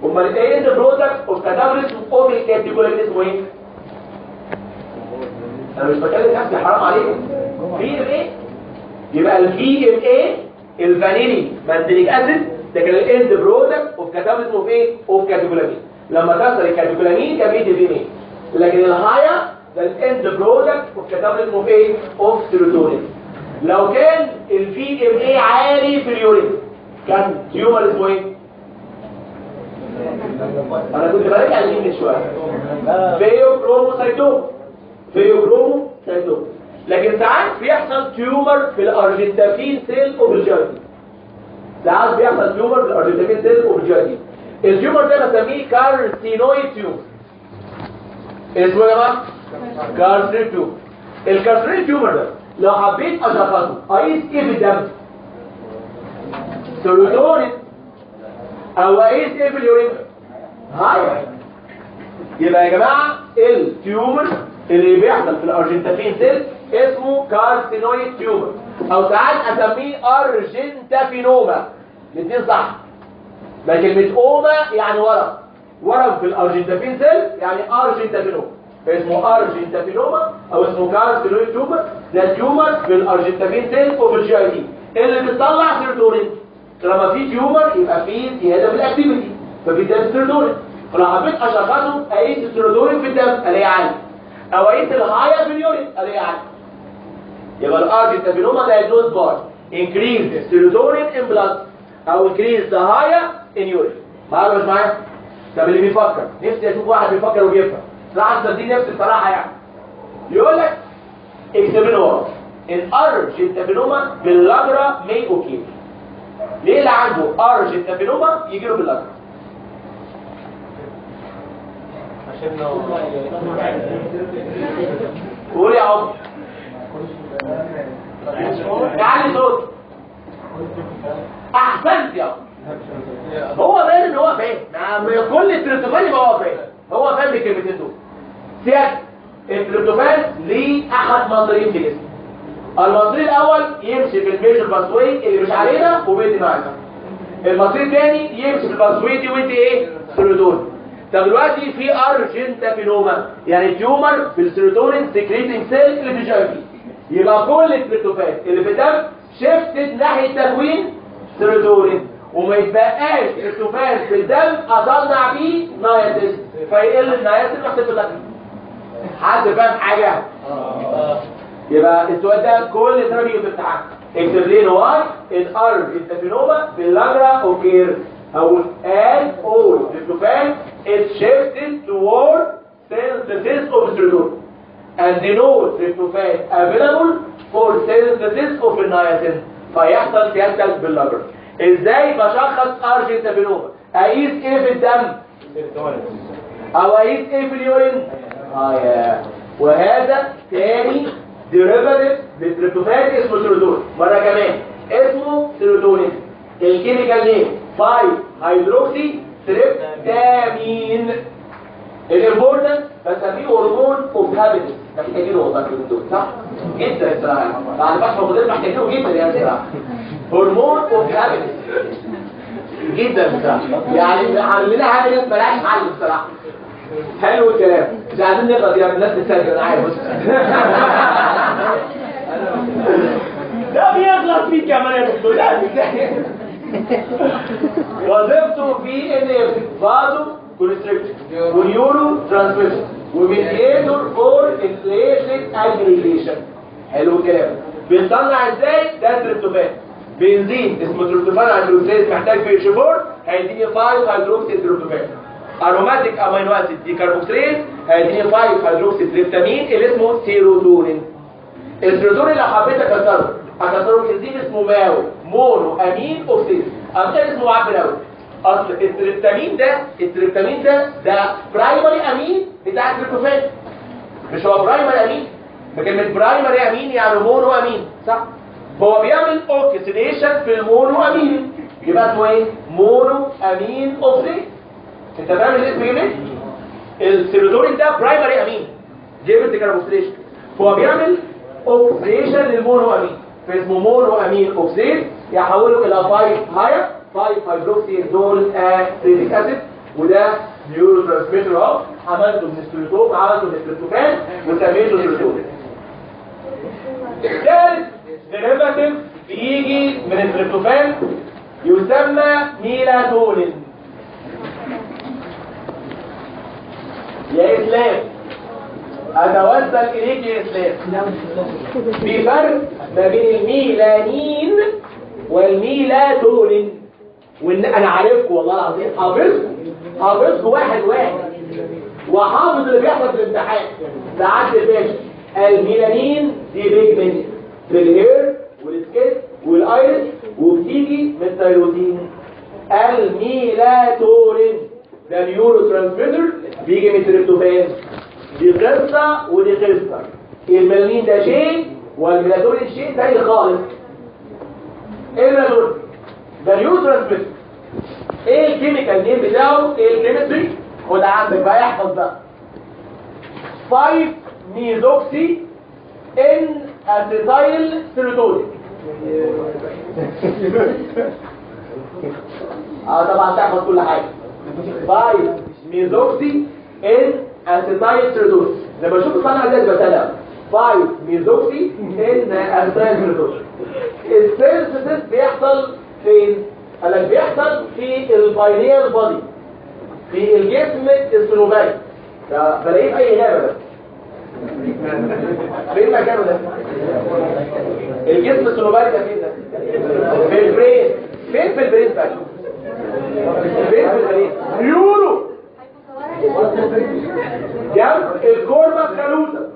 امال الاند برودكت اوف كاتابوليزم اوف الكاتيكولامين اسمه ايه؟ انا مش بكلم نفسي، حرام عليكم. في ام ايه؟ يبقى الفي ام ايه الفانيلي مانديليك اسيد ده كان الاند برودكت اوف كاتابوليزم اوف ايه؟ اوف كاتيكولامين. لما كسر الكاتيكولامين كان بيدي في ايه؟ لكن الهايا ده الاند برودكت اوف كاتابوليزم اوف ايه؟ اوف سيروتونين. لو كان الفي ام اي عالي في اليورين كان تيومر اسمه ايه؟ انا كنت براجع الجين من شويه. فيوكروموسايتوم. فيوكروموسايتوم. لكن ساعات بيحصل تيومر في الارجنتافين سيل اوف الجاردي. ساعات بيحصل تيومر في الارجنتافين سيل اوف الجاردي. التيومر ده بسميه كارسينويد تيومر. اسمه يا جماعه كارسينويد تيومر. الكارسينويد تيومر ده لو حبيت اشخصه اقيس ايه في الدم؟ سيروتونين. او اقيس ايه في اليورين؟ هاي. يبقى يا جماعه التيومر اللي بيحصل في الارجنتافين سيل اسمه كارسينويد تيومر، او ساعات اسميه ارجنتافينوما. الاثنين صح. ما كلمه اوما يعني ورم في الارجنتافين سيل يعني ارجنتافينوما، اسمه ارجنتافينوما او اسمه كارسينويد تيومر. ده تيومر في الارجنتافين سيل اوف الجي اي تي اللي بتطلع سيروتونين. لما في تيومر يبقى في زياده في الاكتيفيتي ففي دم سيروتونين. فلو حبيت اشخصه اقيس السيروتونين في الدم الاقيه عالي، او اقيس الهايا في اليورين الاقيه عالي. يبقى الارجنتافينوما دايجنوز باي increase serotonin in blood او increase the higher in urine. معايا مش معايا؟ طب اللي بيفكر، نفسي اشوف واحد بيفكر وبيفهم. صراحه دي نفس الصراحه يعني. يقول لك اكتب لنا ورا الارجنتافينوما باللاجرا مي اوكي. ليه اللي عنده ارجنتافينوما يجي له باللاجرا؟ عشان قول يا عمر. تعالي صوت. احسنت يا هو باين ان هو فاهم. كل التريبتوفان يبقى هو فاهم. هو فاهم الكلمتين دول. سيادة التريبتوفان ليه احد مصدرين في الجسم. المصدر الاول يمشي في الميجر باسوي اللي مش علينا وبيدي معانا. المصدر الثاني يمشي في الباسوي دي وانت ايه؟ سيروتونين. طب دلوقتي في ارجنتافينوما يعني تيومر في السيروتونين سكريتنج سيل اللي في الجي بي. يبقى كل التريبتوفان اللي في الدم شفتت ناحيه تكوين سيروتونين، وما يتبقاش تريبتوفان في الدم اصنع بيه ناياسين فيقل الناياسين ويحصل في الاكل. حد فاهم حاجه؟ يبقى السؤال ده كل سنه بيجي في الامتحان. اكتب لي واي الارجنتافينوما باللاجرا اوكير او as all tryptophan is shifted toward synthesis of serotonin and no tryptophan available for synthesis of niacin فيحصل سيادتك باللاجرا. ازاي بشخص ارجنتافينوما؟ اقيس ايه في الدم؟ او اقيس ايه في اليورين؟ وهذا تاني ديريفاتيف للتريبتوفان اسمه سيروتونين. مره كمان اسمه سيروتونين. الكيميكال نيم 5 هيدروكسي تريبتامين. الامبورتنت بسميه هرمون اوف هابيتس. محتاجينه والله في الدكتور صح؟ جدا الصراحه. بعد بحث موجودين محتاجينه جدا يعني الصراحه. هرمون اوف هابيتس جدا الصراحه. يعني عندنا هابيتس مالهاش حل الصراحه. حلو الكلام. مش عايزين نغلط يا الناس بتسجل انا عارف. بص ده بيغلط فيك كمان يا دكتور. لا وظيفته في ان فازو كونستريكشن ونيورو ترانسميشن وميدياتور فور انفليشن اجريجيشن. حلو الكلام. بنصنع ازاي؟ ده تريبتوفان. بنزين اسمه تريبتوفان هيدروكسيز محتاج في اتش4 هيديني 5 هيدروكسي تريبتوفان. اروماتيك امينو اسيد دي كاربوكسيليز هيديني 5 هيدروكسي تريبتامين اللي اسمه سيروتونين. السيروتونين لو حبيت اكسره بانزيم اسمه ماو مونو امين اوكسيد. امثال اسمه معبر قوي. اصل التريبتامين ده برايمري امين بتاع التريبتوفان. مش هو برايمري امين؟ بكلمه برايمري امين يعني مونو امين صح؟ هو بيعمل اوكسيديشن في المونو امين يبقى اسمه ايه؟ مونو امين اوكسيد. انت فاهم الاسم جميل؟ السيروتونين ده برايمري امين جيبت كاربوكسيليشن، فهو بيعمل اوكسيديشن للمونو امين، فاسمه مونو امين اوكسيد، يحوله الى 5 هاير 5 هيدروكسيزول اسيتيك اسيد، وده نيورو ترانسميتر اهو، عملته من السيروتونين، عملته من التريبتوفان وسميته سيروتونين. ثالث ديريفاتيف بيجي من التريبتوفان يسمى ميلاتونين. يا اسلام اتوسل اليك يا اسلام، في فرق ما بين الميلانين والميلاتونين، وان انا عارفكم والله العظيم، حافظكم واحد وحافظ اللي بيحصل في الامتحان. ساعات الباشا الميلانين دي بيجمنت في الهير والسكيت والايرس، وبتيجي من التيروسين. الميلاتونين ده نيورو ترانسميتر بيجي من التريبتوفان. دي قصه ودي قصه، الميلانين ده شيء والميلاتونين شيء تاني خالص. ايه الميلاتونين؟ ده نيورو ترانسميتر. ايه الكيميكال نيم بتاعه؟ ايه الكيمستري؟ خد عندك بقى، احفظ بقى. 5 ميزوكسي ان اسيتايل سيروتونين. طبعا تحفظ كل حاجه. 5 ميزوكسي ان اسيتايل سيروتونين. لما اشوف الصنعه دي بتلاقي 5 ميزوكسي ان اسيتايل سيروتونين. السينثيسيس بيحصل فين؟ قال لك بيحصل في الباينيال بودي، في الجسم السلوباني. بلاقيه في اي غابه ده. فين مكانه ده؟ الجسم السلوباني ده فين ده؟ في البرين. فين في البرين بقى؟ فين في البرين؟ نيورو جنب الكوربا كالوزا.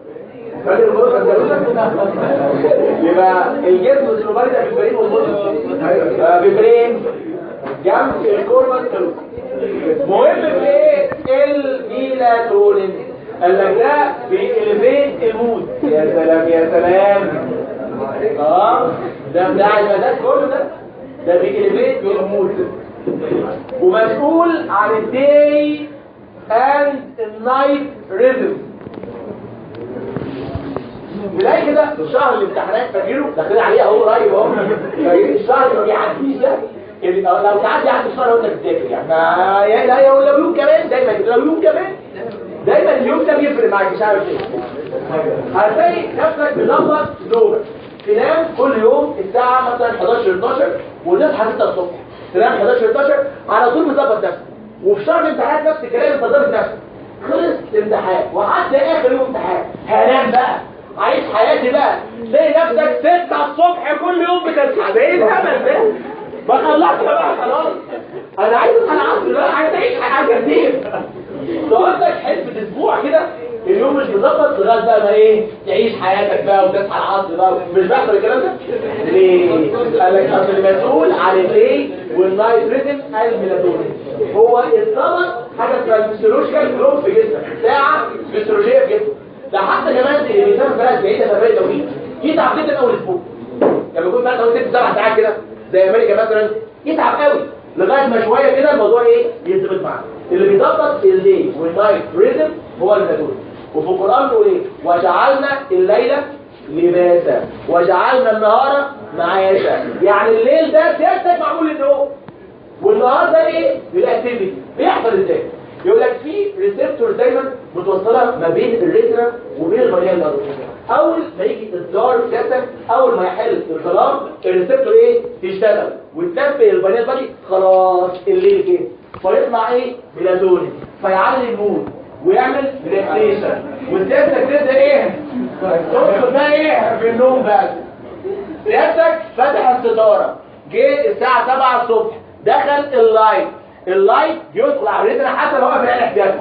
فاكر الكوربا كالوزا؟ يبقى الجسم السلوباني ده في البرين والمخ. في البرين جنب الكوربا كالوزا. مهم في ايه؟ الميلاتونين. قال لك ده بيلفيت المود. يا سلام يا سلام. ده بتاع المداد كله ده بيلفيت المود، ومسؤول عن الداي اند النايت ريزم. تلاقي كده شهر الامتحانات فاكره داخلين عليه اهو قريب اهو، الشهر ما بيعديش ده. لو تعدي عند الشهر وانت بتذاكر يعني لا لو يوم كمان دايما كده، لو يوم كمان دايما اليوم ده بيفرق معاك، مش عارف ايه. هتلاقي نفسك مظبط نومك، تنام كل يوم الساعه مثلا 11 12 وتصحى 6 الصبح، تنام 11 12 على طول مظبط نفسك. وفي شهر الامتحانات نفس الكلام، انت ظابط نفسك. خلص الامتحان وعدى اخر يوم امتحان، هنام بقى، عايش حياتي بقى، تلاقي نفسك 6 الصبح كل يوم بتصحى. ده ايه الهبل ده؟ ما خلصت بقى خلاص، انا عايز اصحى العصر بقى، عايز اعيش حاجه كتير. تقعد لك حسبة اسبوع كده اليوم مش مظبط لغايه بقى ما ايه تعيش حياتك بقى وتصحى العصر بقى. مش بيحصل الكلام ده ليه؟ قال لك اصل المسؤول عن الليل والنايت ريتم الميلاتونين. هو الصبر حاجه اسمها فيسيولوجيكال كلوك في جسمك، ساعه فيسيولوجيه في جسمك. ده حتى كمان اللي بيسافر بلد بعيده سفريه طويله يتعب جدا اول اسبوع، لما يكون بقى 6 7 ساعات كده زي امريكا مثلا يتعب قوي لغايه ما شويه كده الموضوع ايه يثبت معاه. اللي بيظبط الليل والنايت ريزم هو الميلاتونين. وفي القران بيقول ايه؟ وجعلنا الليل لباسا وجعلنا النهار معاشا. يعني الليل ده سيادتك معمول للنوم، والنهار ده ايه؟ للاكتيفيتي. بيحصل ازاي؟ يقول لك في ريسبتور دايما متوصله ما بين الريتنا وبين البنيان الارضي. اول ما يجي الدار جسد، اول ما يحل الظلام الريسبتور ايه؟ تشتغل وتنبه البنيان الارضي، خلاص الليل كده، فيطلع ايه؟ ميلاتونين، فيعلي المود ويعمل ريلاكسيشن، وسيادتك تبدا ايه؟ تدخل بقى ايه؟ في النوم بقى. سيادتك فتح الستاره، جه الساعه 7 الصبح، دخل اللايت يدخل على الريتنا حتى لو هو في العين احتياطي،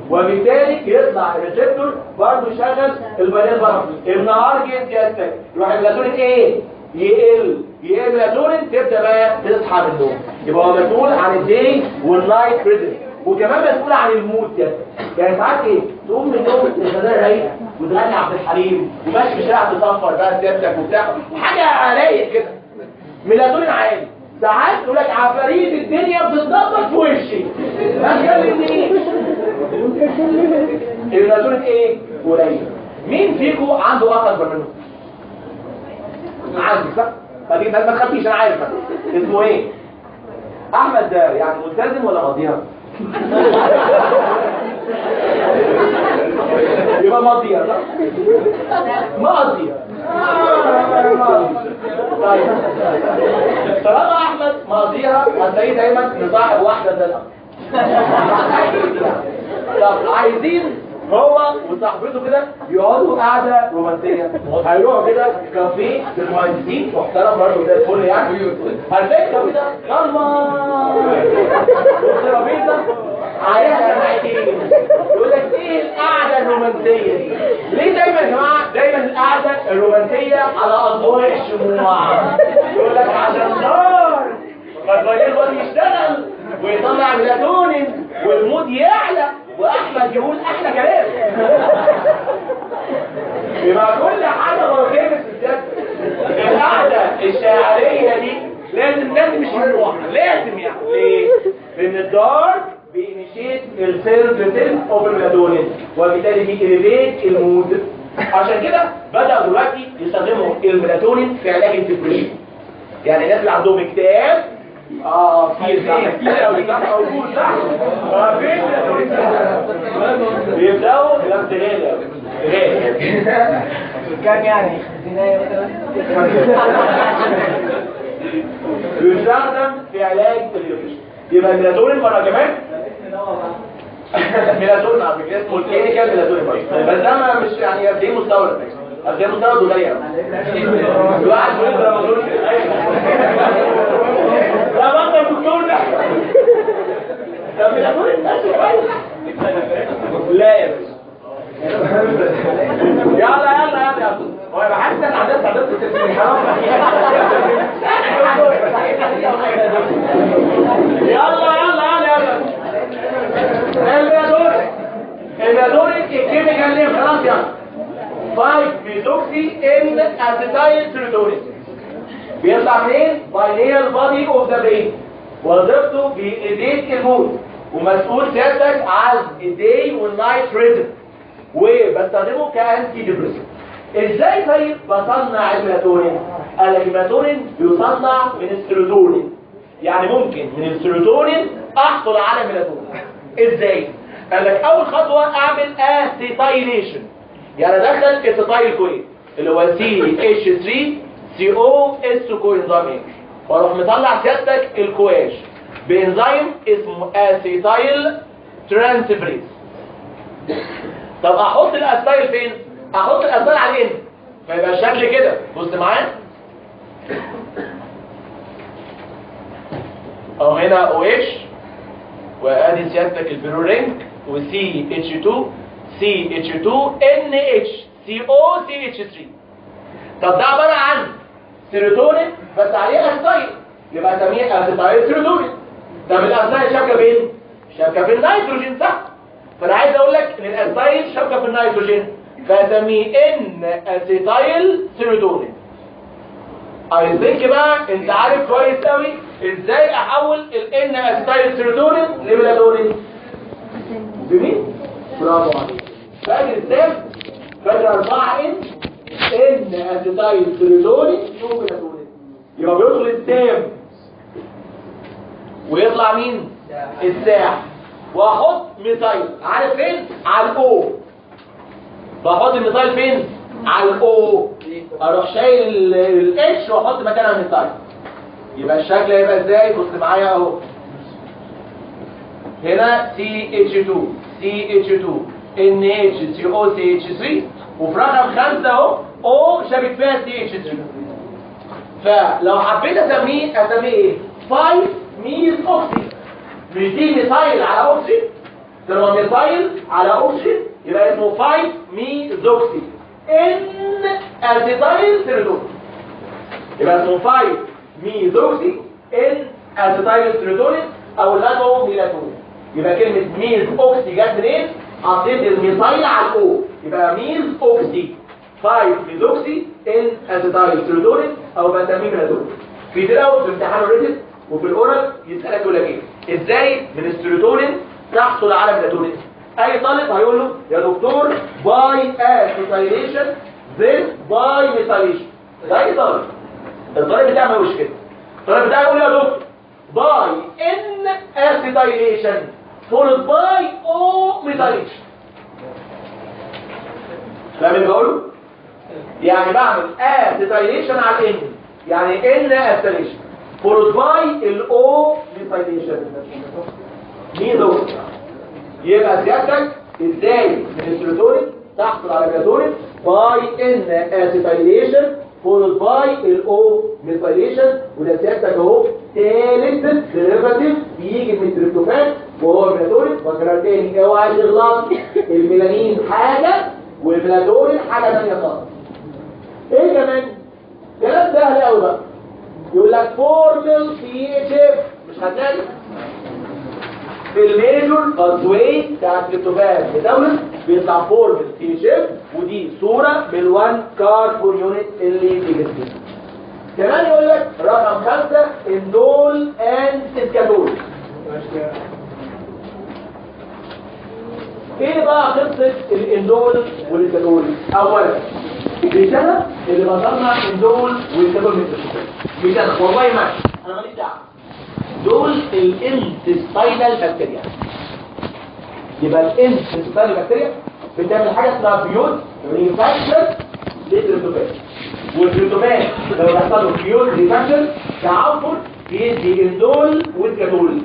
وبالتالي يطلع الريسبتور برضه يشغل البنيان بره. النهار جه سيادتك يروح الميلاتونين ايه؟ يقل الميلاتونين، تبدا بقى تصحى من النوم. يبقى هو مسؤول عن الداي والنايت ريزم، وكمان مسؤول عن المود ده. يعني ساعات ايه؟ تقوم من النوم الغداء رايق وتغني عبد الحليم وماشي في الشارع تصفر بقى سيادتك وبتاع حاجه رايق كده، ميلاتونين عالي. ساعات يقول لك عفاريت الدنيا بتتنطط في وشي، ما تكلمنيش الميلاتونين ايه؟ قليل. مين فيكم عنده اخ اكبر منه؟ عندي صح؟ ما تخافيش انا عارف. اسمه ايه؟ احمد ده يعني ملتزم ولا مقضيها؟ يبقى مقضيها صح؟ مقضيها. طيب طالما احمد مقضيها هتلاقيه دايما مصاحب واحده زي الأخ. طب عايزين هو وصاحبته كده يقعدوا قعده رومانسيه، هيروحوا كده كافيه للمهندسين محترم برضه زي الفل يعني، هتلاقي الكافيه ده ضلمه والترابيزه عليها سماعتين. يقول لك ايه القعده الرومانسيه دي؟ ليه دايما يا جماعه دايما القعده الرومانسيه على اضواء الشموع؟ يقول لك عشان نار فالراجل يشتغل ويطلع ميلاتونين والمود يعلى واحمد يقول احلى كلام. يبقى كل حاجه مرتبه في الجد. القعده الشاعريه دي لازم يشوفوها، لازم يعني. ليه؟ لان الدارك بينيشيت السيرفيس اوف الميلاتونين وبالتالي بيليفيت المود. عشان كده بدأوا دلوقتي يستخدموا الميلاتونين في علاج الديبريشن. يعني الناس اللي عندهم اكتئاب كتير قوي صح موجود صح؟ فين بيبداوا بلمس غالي كان يعني جنايه مثلا يستخدم في علاج الديبريشن. يبقى الميلاتونين مره كمان ميلاتونين على فكره اسمه الكلينيكال ميلاتونين، بس ده مش يعني قد ايه مستورد، قد ايه مستورد وغالي قوي. الواحد بيقول ده مضروب لا بقى الدكتور ده طب ميلاتونين ماشي كويس. لا يا باشا يلا هو يبقى حاسس ان عدد التسميه حرام. يلا الميلاتونين الكيميكال نيم خلاص يلا 5 ميثوكسي ان اسيتايل سيروتونين بيطلع منين؟ باينيال بادي اوف ذا برين. وظيفته بيديت المود ومسؤول سيادتك عن الداي والنايت ريزم وبستخدمه كانتي ديبريسنت. ازاي طيب بصنع الميلاتونين؟ قال لك الميلاتونين بيصنع من السيروتونين، يعني ممكن من السيروتونين احصل على ميلاتونين. ازاي؟ قال لك اول خطوه اعمل اسيتايليشن، يعني ادخل اسيتايل كوين اللي هو CH3 CO كوانزيم واروح مطلع سيادتك الكواش بانزيم اسمه اسيتايل ترانسفيريز. طب احط الاسيتايل فين؟ احط الاسيتايل على الان فيبقى الشكل كده. بص معايا اهو هنا OH وادي سيادتك البيرورينج وCH2 CH2 NH CO CH3. طب ده عباره عن سيروتونين بس عليه اسيتايل يبقى اسميه اسيتايل سيروتونين. طب الاسيتايل شبكه فين؟ شبكه في النيتروجين صح؟ فانا عايز اقول لك ان الاسيتايل شبكه في النيتروجين فاسميه ان اسيتايل سيروتونين. I think بقى انت عارف كويس قوي ازاي احول الان اسيتايل سيروتونين لميلاتونين. بمين؟ برافو عليك. فاكر ازاي؟ فاكر 4 ان اسيتايل سيروتونين شو ميلاتونين. يبقى بيدخل الدم ويطلع مين؟ الساح. واحط ميثايل عارف فين؟ على الاو. بحط الميثايل فين؟ على الاو. اروح شايل الاتش واحط مكانها ميثايل. يبقى الشكل هيبقى ازاي؟ بص معايا اهو. هنا CH2 CH2 NH CO CH3 وفي رقم 5 اهو O شابك فيها CH3. فلو حبيت اسميه ايه؟ 5 ميث اوكسي. مش دي ميثايل على اوكسي؟ طالما ميثايل على اوكسي يبقى اسمه 5 ميثوكسي ان اسيتايل سيروتونين. يبقى اسمه 5 ميثوكسي ان اسيتايل سيروتونين او لاتو ميلاتونين. يبقى كلمه ميث اوكسي جت منين؟ حطيت الميثايل على الاو يبقى ميث اوكسي 5 ميثوكسي ان اسيتايل سيروتونين او بسميه ميلاتونين. في دراو في امتحان الريتم وفي الاورال يسالك يقول لك ايه؟ ازاي من السيروتونين تحصل على ميلاتونين؟ اي طالب هيقول له يا دكتور باي اسيتايليشن زين باي ميثايليشن. ده اي طالب. الطالب بتاعي ما يقولش كده. الطالب بتاعي يقول يا دكتور باي ان اسيتايليشن فولد باي او ميثايليشن. فاهم اللي بقوله؟ يعني بعمل اسيتايليشن على الان، يعني ان اسيتايليشن فولد باي الاو ميثايليشن. مين دول؟ يبقى سيادتك ازاي من السيروتونين تحصل على ميلاتونين باي ان اسيتايليشن فولد باي الاو ميثايليشن. وده سيادتك اهو ثالث ديريفاتيف بيجي من التريبتوفان وهو الميلاتونين. وكرر تاني اوعى تغلط، الميلانين حاجه والميلاتونين حاجه ثانيه خالص. ايه كمان؟ كلام سهل قوي بقى. يقول لك فورمال بي اتش اف. مش هتلاقي في الميجور بازوي بتاع التريبتوفان بتولد بيطلع فورمال بي اتش اف، ودي صوره بالوان كاربون يونت اللي في جسمك. كمان يقول لك رقم 5 اندول اند اسكاتول. ايه بقى قصه الاندول والاسكاتول؟ اولا مش انا اللي بصنع اندول والاسكاتول من التريبتوفان، مش انا والله ما انا ماليش دعوه. دول الانتستاينال بكتيريا. يبقى الانتستاينال بكتيريا بتعمل حاجه اسمها بيوت ريفاكشن للتريبتوفان. والتريبتوفان لو بيحصل له بيوت ريفاكشن تعفر بيدي اندول والاسكاتول.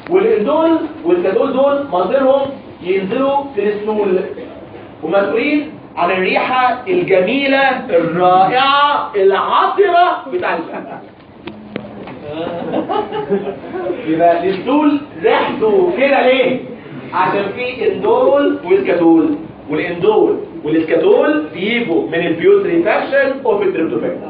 والاندول والاسكاتول دول مصيرهم ينزلوا في السنول ومسؤولين عن الريحه الجميله الرائعه العطره بتاع الفم. يبقى الاسكاتول ريحته كده ليه؟ عشان في اندول واسكاتول، والاندول والاسكاتول بيجوا من البيوت ريفاكشن اوف التريبتوفان.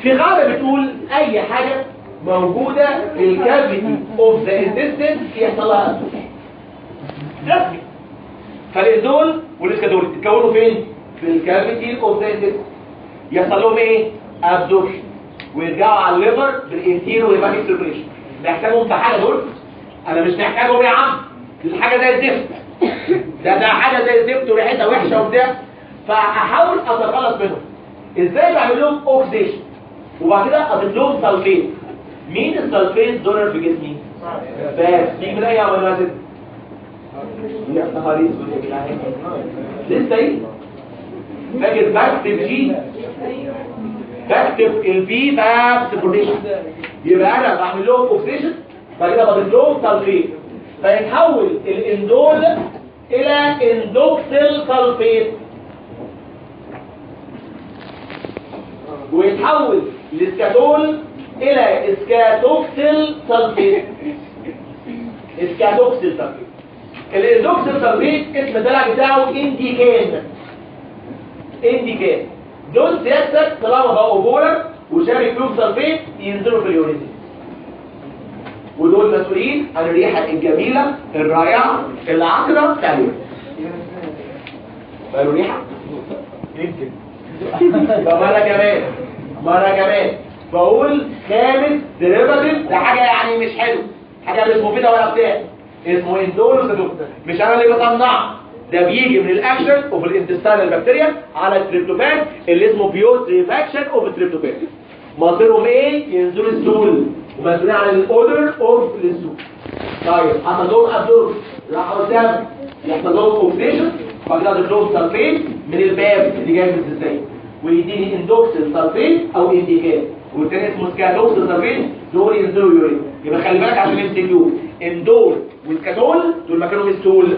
في قاعده بتقول اي حاجه موجوده في الكافيتي اوف ذا انتستين يحصل لها ابزوربشن رسمي. فالاندول والاسكاتول يتكونوا فين؟ في الكافيتي اوف ذا انتستين. يحصل لهم ايه؟ ابزوربشن ويرجعوا على الليفر بالانتيرو هيباتيك سيركيليشن. نحتاجهم في حاجه دول؟ انا مش محتاجهم يا عم، الحاجه زي الزفت. ده حاجه زي الزفت وريحتها وحشه وبتاع، فاحاول اتخلص منهم. ازاي بعمل لهم اوكسيشن وبعد كده اضيف لهم سلفيت. مين السلفيت دونر في جسمي؟ بس مين من اي امينو اسيد؟ يا خالص لسه ايه؟ فاكر بكتب جي، بكتب البي باب سيبورتيشن. يبقى انا بعمل لهم اوكسيشن بعد كده بضيف لهم سلفيت فيتحول الاندول الى اندوكسيل سلفيت، ويتحول الاسكاتول الى اسكاتوكسيل سلفيت. اسكاتوكسيل سلفيت. الاندوكسيل سلفيت اسم الدلع بتاعه انديكان. انديكان دول سيادتك طالما بقوا بولر وشارك فيهم سلفيت ينزلوا في اليوريثم، ودول مسؤولين عن الريحه الجميله الرائعه العطره بتاع اليوريثم. بقى له ريحه يمكن. طب مره كمان بقول خامس ديريفاتيف ده حاجه يعني مش حلو، حاجه مش مفيده ولا بتاع، اسمه اندول وسيتول. مش انا اللي بصنعه، ده بيجي من الاكشن اوف الانتستينال بكتيريا على التريبتوفان اللي اسمه بيوت ريفاكشن اوف التريبتوفان. مصيرهم ايه؟ ينزلوا السول ومسؤولين عن الاودر اوف السول. طيب حصل لهم ابزورب راحوا قدام يحصل لهم اوكسيشن بعد كده اضيف لهم سلفيت من الباب اللي جاي من الزيت ويديني اندوكسيل سلفيت او انديكات، والتاني اسمه سكاتوكسيل سلفيت. دول ينزلوا يورين. يبقى خلي بالك عشان يمسكوا اندول والسكاتول دول مكانهم السول.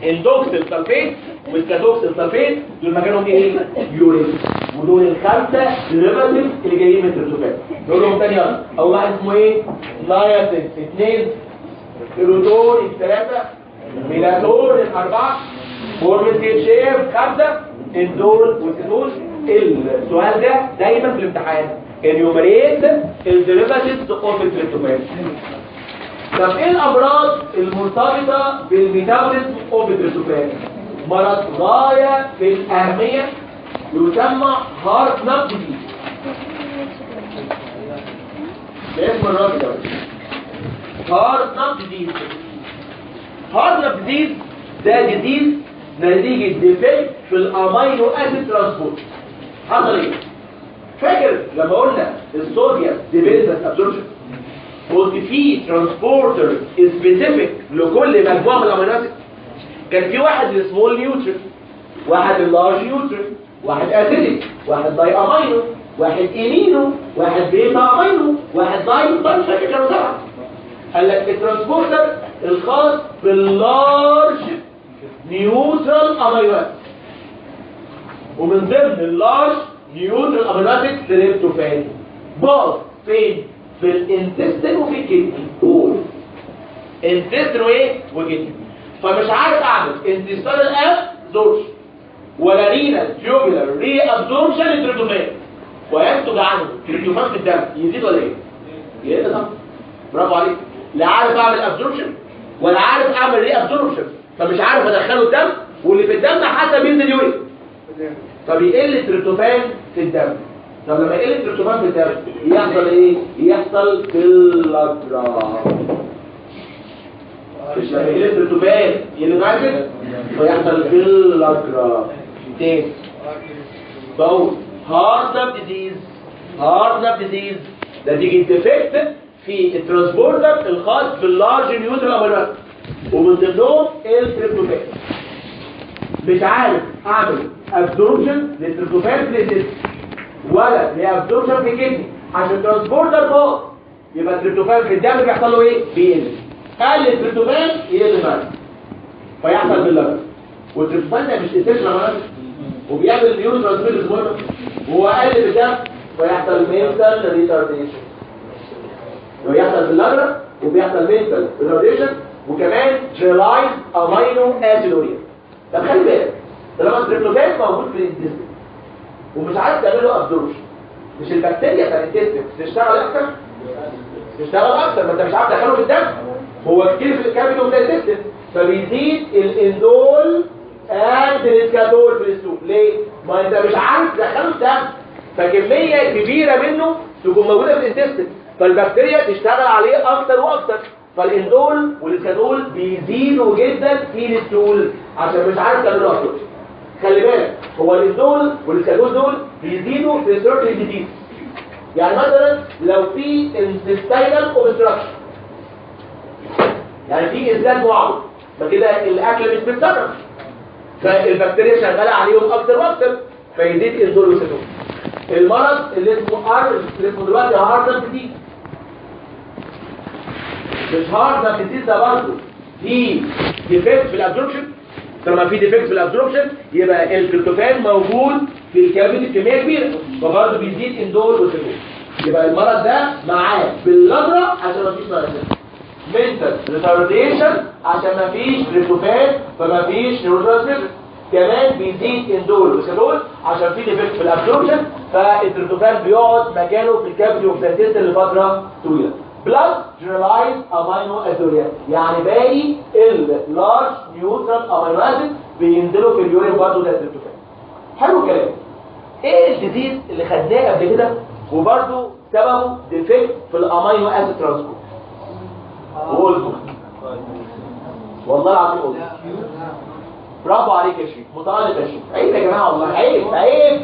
اندوكسيل سلفيت والسكاتوكسيل سلفيت دول مكانهم ايه؟ يورين. ودول الخمسه ديريفاتيف اللي جايين من التريبتوفان. دولهم تاني يلا. اول واحد اسمه ايه؟ ناياسين. 2 سيروتونين. 3 ميلاتونين. 4 فورمال تي اتش اف. 5 اندول وسيتول. السؤال ده دايما في الامتحان انيومريت الديريفاتيفز اوف التريبتوفان. طب ايه الامراض المرتبطه بالميتابوليزم اوف التريبتوفان؟ مرض غايه في الاهميه يسمى هارت ناب ديزيز. ده اسم الراجل ده، هارت ناب ديزيز. هارت ناب ديزيز ده ديزيز نتيجه ديفكت في الامينو اسيد ترانسبورت. حصل ايه؟ فاكر لما قلنا الصوديوم ديبندنت ابسوربشن قلت فيه ترانسبورتر سبيسيفيك لكل مجموعه من الامينو اسيد. كان في واحد للسمول نيوترين، واحد لللارج نيوترين، واحد اسيديك، واحد داي امينو، واحد امينو، واحد بيتا امينو، واحد داي فاكر كانوا سبعه. قال لك الترانسبورتر الخاص باللارج نيوترال امينو اسيد، ومن ضمن اللارج نيوترال امينو اسيد تريبتوفان. باظ فين؟ في الانتستين وفي الكدني. قول انتستين وايه؟ وكدني. فمش عارف اعمل انتستينال ابزوربشن ولا رينال تيوبولار ري ابزوربشن للتريبتوفان، وينتج عنه تريبتوفان في الدم يزيد ولا ايه؟ يقل طبعا. برافو عليك. لا عارف اعمل ابزوربشن ولا عارف اعمل ري ابزوربشن، فمش عارف ادخله الدم، واللي في الدم حتى بينزل يوين، فبيقل التريبتوفان في الدم. طب لما يقل التريبتوفان في الدم يحصل ايه؟ يحصل كلاجرام. مش لما يقل التريبتوفان يقل معاك فيحصل كلاجرام. تاني بقول هارت ديزيز. هارت ديزيز نتيجه ديفكت في الترانسبورتر الخاص باللارج نيوترال امينو اسيد، ومن ضمنهم التريبتوفان. مش عارف اعمل ابزوربشن للتريبتوفان في الجسم ولا لابزوربشن في الكدني عشان الترانسبورتر باظ، يبقى التريبتوفان في الدم بيحصل له ايه؟ بيقل. قل التريبتوفان يقل معاه فيحصل باللبن. والتريبتوفان ده مش اساسي لما وبيعمل نيورو ترانسميترز مهمه، وهو قل في الدم فيحصل مينتال ريتارديشن، ويحصل باللبن وبيحصل مينتال ريتارديشن وكمان جيرالايز امينو اسيدوريا. طب خلي بالك طالما التريبتوفان موجود في الانتستين ومش عايز تعمل له ابزوربشن، مش البكتيريا بتاع الانتستين تشتغل اكتر؟ تشتغل اكتر، ما انت مش عارف تدخله في الدم، هو كتير في الكابيتو بتاع الانتستين، فبيزيد الاندول اند الاسكادول في الاسلوب. ليه؟ ما انت مش عارف تدخله الدم، فكميه كبيره منه تكون موجوده في الانتستين، فالبكتيريا تشتغل عليه اكتر واكتر، فالاندول والاسكادول بيزيدوا جدا في الستول عشان مش عارف تعمل له ابزوربشن. خلي بالك هو الاندول والاسكادول دول بيزيدوا في سيرتن ديزيز. يعني مثلا لو في انتستينال اوبستراكشن، يعني في اسداد معوض، فكده الاكل مش بيتصرف، فالبكتيريا شغاله عليهم اكتر واكتر فيزيد اندول واسكادول. المرض اللي اسمه دلوقتي هارت ديزيز، مش هارت ديزيز ده برضه في ديفكت في الابزوربشن. لما في ديفكت في الابزوربشن يبقى التريبتوفان موجود في الكبد بكميه كبيره فبرضه بيزيد اندول وسيتول. يبقى المرض ده معاه باللجرة عشان ما فيش مانسل، منتال ريتارديشن عشان ما فيش تريبتوفان فما فيش نيوروترانسميتر، كمان بيزيد اندول وسيتول عشان في ديفكت في الابزوربشن فالتريبتوفان بيقعد مكانه في الكبد وبيزيد لفتره طويله. بلس جنرالايز امينو اسيدوريا، يعني باقي اللارج نيوترال امينو اسيد بينزلوا في اليورين برضه ده التريبتوفان. حلو الكلام. ايه الديزيز اللي خدناه قبل كده وبرضه سببه ديفكت في الامينو اسيد ترانسبورت؟ قلته والله العظيم قلته. برافو عليك يا شريف، متألق يا شريف. عيب يا جماعه والله، عيب.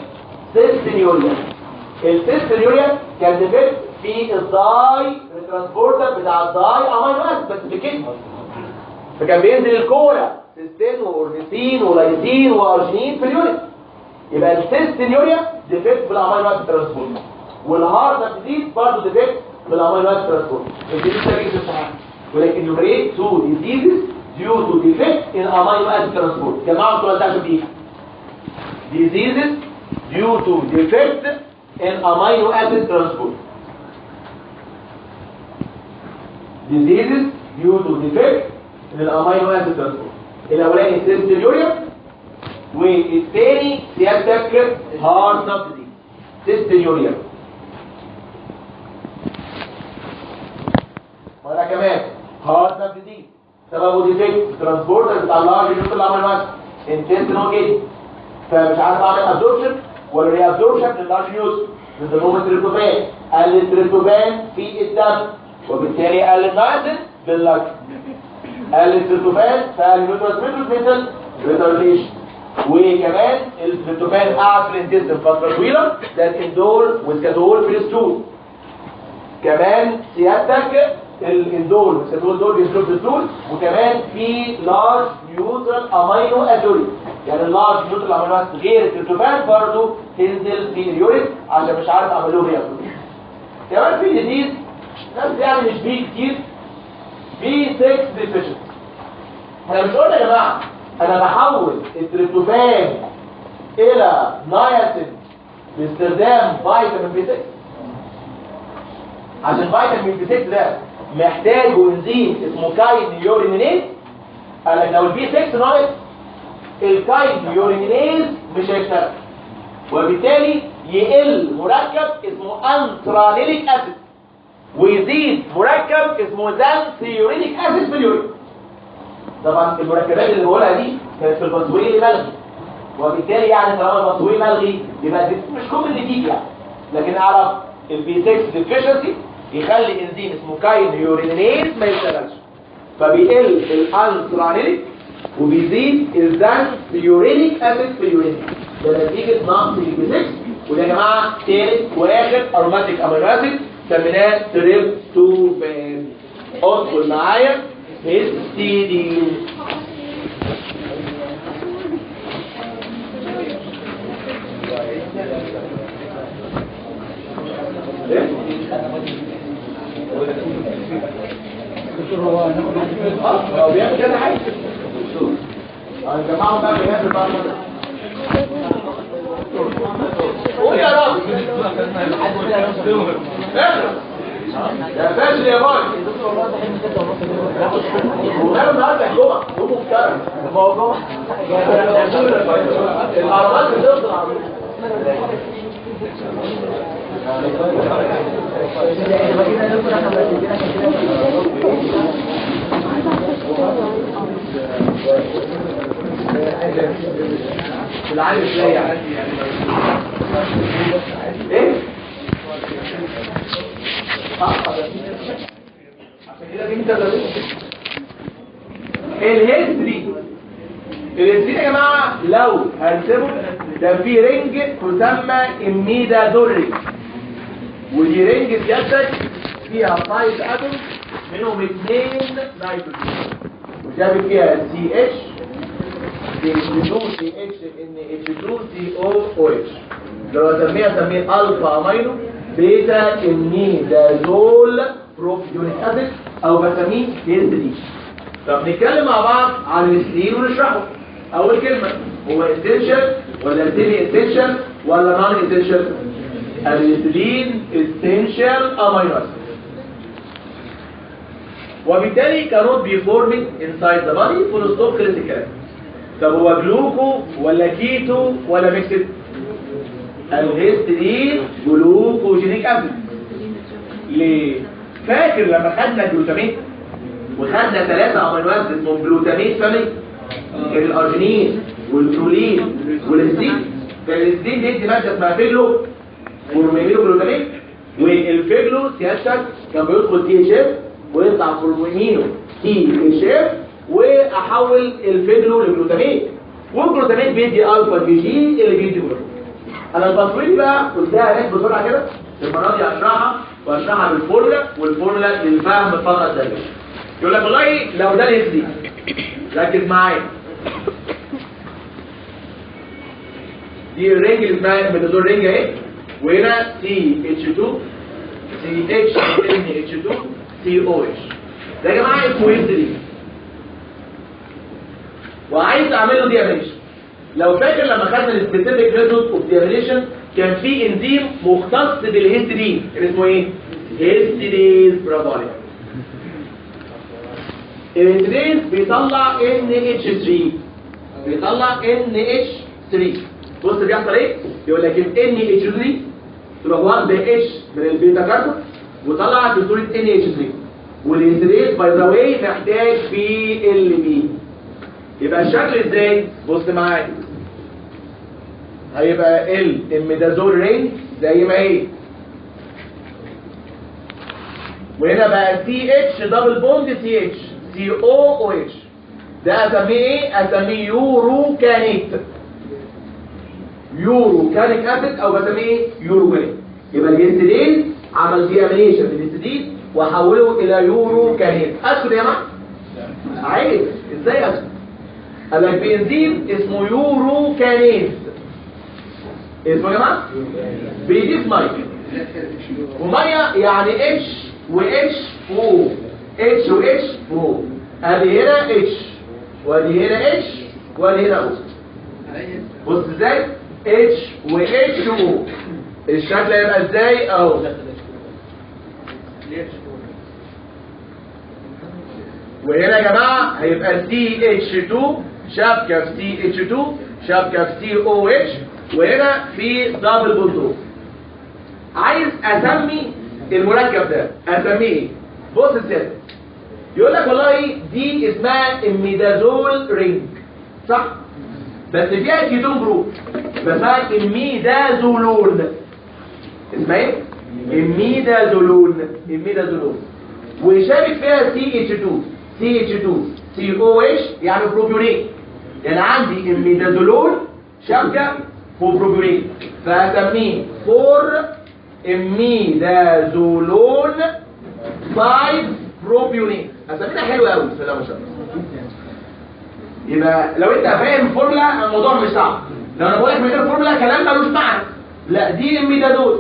سيستينيوريا. السيستينيوريا كان ديفكت في الداي الترانسبورتر بتاع الداي امينو اسيد بس في الكدني، فكان بينزل الكولا سيستين واورنيثين ولايسين وارجينين في اليورين. يبقى السيستينيوريا ديفكت في الامينو اسيد ترانسبورتر، والهارت ديزيز برضه ديفكت في الامينو اسيد ترانسبورتر. الديزيز ده بيجي في الصحه، ولكن نمريت 2 ديزيز due to defect in amino acid transport. جماعه السؤال ده عشان ايه؟ diseases due to defect in amino acid transport. diseases due to defect in الامينو acid transport. الاولاني سيستينيوريا والثاني سيادتك هارت ديزيز. سيستينيوريا ولا كمان هارت ديزيز سببه ديفكت ترانسبورتر بتاع اللارج نيوترال امينو اسيد انتستينال كده، فمش عارف اعمل ابزوربشن ولا ري ابزوربشن لللارج نيوترال من ضمنهم التريبتوفان. قل التريبتوفان في الدم وبالتالي قل النيتروجين باللاكتوز. التريبتوفان فالنيوروترانسميتر ريتارديشن. وكمان التريبتوفان قعد في الانتستين فتره طويله، ده الاندول والسكاتول في الستول. كمان سيادتك الاندول والسكاتول دول بيسلوا في الستول. وكمان في لارج نيوترال امينو اسيد، يعني اللارج نيوترال امينو اسيد غير التريبتوفان برضه تنزل في اليورين عشان مش عارف اعملوه ايه. كمان في ديزيز ناس يعني مش بيه كتير، بي 6 ديفيشنسي. احنا مش قلنا يا جماعه انا بحول التريبتوفان الى نياسين باستخدام فيتامين بي 6، عشان فيتامين بي 6 ده محتاجه انزيم اسمه كاين يورينيز. قال لك لو البي 6 ناقص الكاين يورينيز مش هيشتغل، وبالتالي يقل مركب اسمه انترانيليك اسيد ويزيد مركب اسمه زانثيورينيك اسيد في اليورين. طبعا المركبات اللي بقولها دي كانت في الباسوي ملغي، وبالتالي يعني طالما الباسوي ملغي يبقى دي مش كل اللي تيجي يعني. لكن اعرف البي 6 ديفيشنسي يخلي انزيم اسمه كاين يورينيز ما يشتغلش، فبيقل الانترانيليك وبيزيد الزانثيورينيك اسيد في اليورين. ده نتيجه نقص البي 6. وده يا جماعه ثالث واخر اروماتيك امينو اسيد سميناه تريبتوفان. ادخل معايا هيستيدين. هو بيعمل كده حاجه هنجمعهم بقى بيعمل بقى قول يا رب يا فاشل يا باي. وغير النهارده جمعه يوم مكرر الموضوع الارض بتفضل عظيمه. العالم ازاي يعني ايه عشان كده انت الهيستري يا جماعه لو هنسيبه ده في رينج تسمى الميدازول رينج، ودي رينج سيادتك فيها 5 اتوم منهم 2 نيتروجين وجابت فيها سي اتش CH2 NH2 COOH. لو اسميه الفا امينو بيتا اميدازول بروبيونيك اسيد او بسميه هيستidine. طب نتكلم مع بعض عن الهيستidine ونشرحه. اول كلمه هو اسينشال ولا سيمي اسينشال ولا نون اسينشال؟ الهيستidine اسينشال امينو اسيد، وبالتالي cannot be formed inside the body. فول ستوب خلص الكلام. طب هو جلوكو ولا كيتو ولا ميكسد؟ الهيستidine جلوكوجينيك اسيد. ليه؟ فاكر لما خدنا الجلوتاميت وخدنا 3 امينو اسيد اسمهم جلوتاميت فاميلي، كان الارجينين والبرولين والهيستidine. كان الهيستidine دي ماده اسمها فيجلو فورمينو جلوتاميت، والفيجلو سيادتك كان بيدخل تي اتش اف ويطلع فورمينو تي اتش اف واحول الفيجلو لجلوتاميت، والجلوتاميت بيدي الفا بي جي اللي بيدي جلوكوز. انا الباسوري بقى قلتها هناك بسرعه كده المره دي اشرحها واشرحها بالفورمولا، والفورمولا للفهم فقط ده. يقول لك والله لو ده الهيستidine ركز معايا، دي الرينج اللي اسمها الميدازول رينج اهي، وهنا سي اتش 2 سي اتش ان اتش 2 سي او اتش. ده يا جماعه اسمه هيستidine وعايز اعمل له ديامينيشن. لو فاكر لما خدنا السبيسيفيك ميثود اوف ديامينيشن كان في انزيم مختص بالهيستidine اسمه ايه؟ هيستidase. برافو عليك. الهيستidase بيطلع NH3 بيطلع NH3. بص بيحصل ايه؟ يقول لك ال NH3 دي تروح واخده H من البيتا كاربون وطلعت بصوره NH3، والهيستidase باي ذا واي محتاج في ال بي. يبقى الشكل ازاي؟ بص معايا، هيبقى الميدازول رينج زي ما هي، وهنا بقى سي اتش دبل بوند سي اتش سي او او اتش. ده اسميه ايه؟ اسميه يوروكانيت. يوروكانيك اسيد او بسميه ايه؟ يوروكانيت. يبقى الهيستidine عمل ديامينيشن للهيستidine وحوله الى يوروكانيت. اسكت يا جماعه؟ عيب. ازاي اسكت؟ قال لك بانزيم اسمه يوروكانيز. اسمه يا جماعه؟ بيضيف ميه. وميه يعني اتش واتش او، اتش واتش او. ادي هنا اتش وادي هنا اتش وادي هنا او. بص ازاي؟ اتش واتش او. الشكل هيبقى ازاي؟ اهو. وهنا يا جماعه هيبقى CH2 شبكه في CH2 شبكه في COH، وهنا في دبل بوند. عايز اسمي المركب ده اسميه ايه؟ بص ازاي. يقول لك والله دي اسمها اميدازول رينج، صح؟ بس فيها كيتون جروب اسمها اميدازولون. اسمها ايه؟ اميدازولون. اميدازولون. وشابك فيها CH2 COH يعني بروبيونين. يعني عندي اميدازولون شبكه وبروبيونين، فهسميه 4 اميدازولون 5 بروبيونين. اسمينا حلوه قوي. بسم الله ما شاء الله. يبقى لو انت فاهم فورمولا الموضوع مش صعب. لو انا بقول لك من غير فورمولا كلام ملوش معنى. لا، دي اميدازول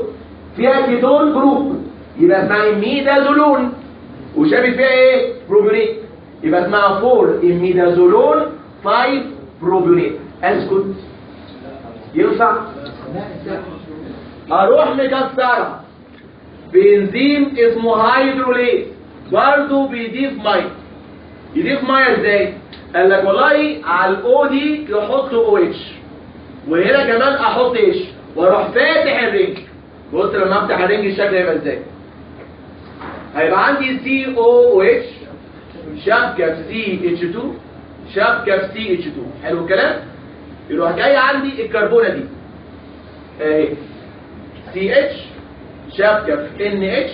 فيها كيتون جروب يبقى اسمها اميدازولون، وشابك فيها ايه؟ بروبيونين، يبقى اسمها 4 اميدازولون 5 بروبيونين. اسكت؟ ينفع؟ اروح مكسرها بانزيم اسمه هيدروليز، برضه بيضيف ميه. يضيف ميه ازاي؟ قال لك والله على الاو دي يحط او اتش، وهنا كمان احط اتش، واروح فاتح الرنج. بص لما افتح الرنج الشكل هيبقى ازاي؟ هيبقى عندي COOH شبكه في CH2 شبكه في CH2. حلو الكلام؟ يروح جاي عندي الكربونه دي اهي CH شبكه في NH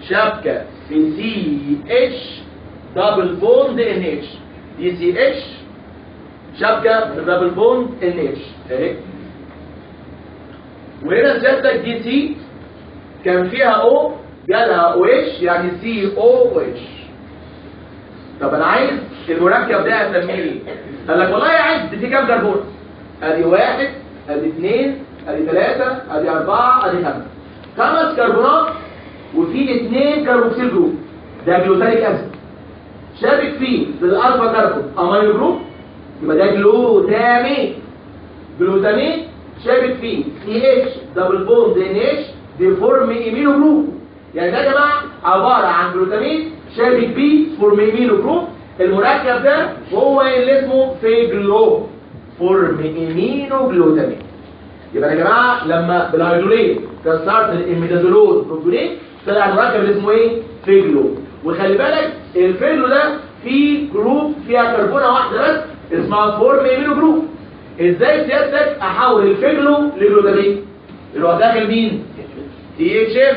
شبكه في CH دبل بوند NH. دي CH شبكه في دبل بوند NH اهي. وهنا سيادتك دي سي كان فيها O جالها OH يعني COOH. طب انا عايز المركب ده اسميه ايه؟ قال لك والله عد في كام كربون؟ ادي 1 ادي 2 ادي 3 ادي 4 ادي 5. 5 كربونات وفي 2 كربوكسيل جروب. ده جلوتانيك اسيد شابك فيه بالالفا كربون امينو جروب، يبقى ده جلوتامين. جلوتامين شابك فيه CH دبل بوند NH دي فورم ايمينو جروب. يعني ده يا جماعه عباره عن جلوتامين شابك بيه فورم ايمينو جروب. المركب ده هو اللي اسمه فيجلو فورم ايمينو جلوتامين. يبقى يا جماعه لما بالهيدروليز كسرت الاميدازولون بروبيونين طلع المركب اللي اسمه ايه؟ فيجلو. وخلي بالك الفيجلو ده فيه جروب فيها كربونه واحده بس اسمها فورم ايمينو جروب. ازاي سيادتك احول الفيجلو لجلوتامين؟ يروح داخل مين؟ THF،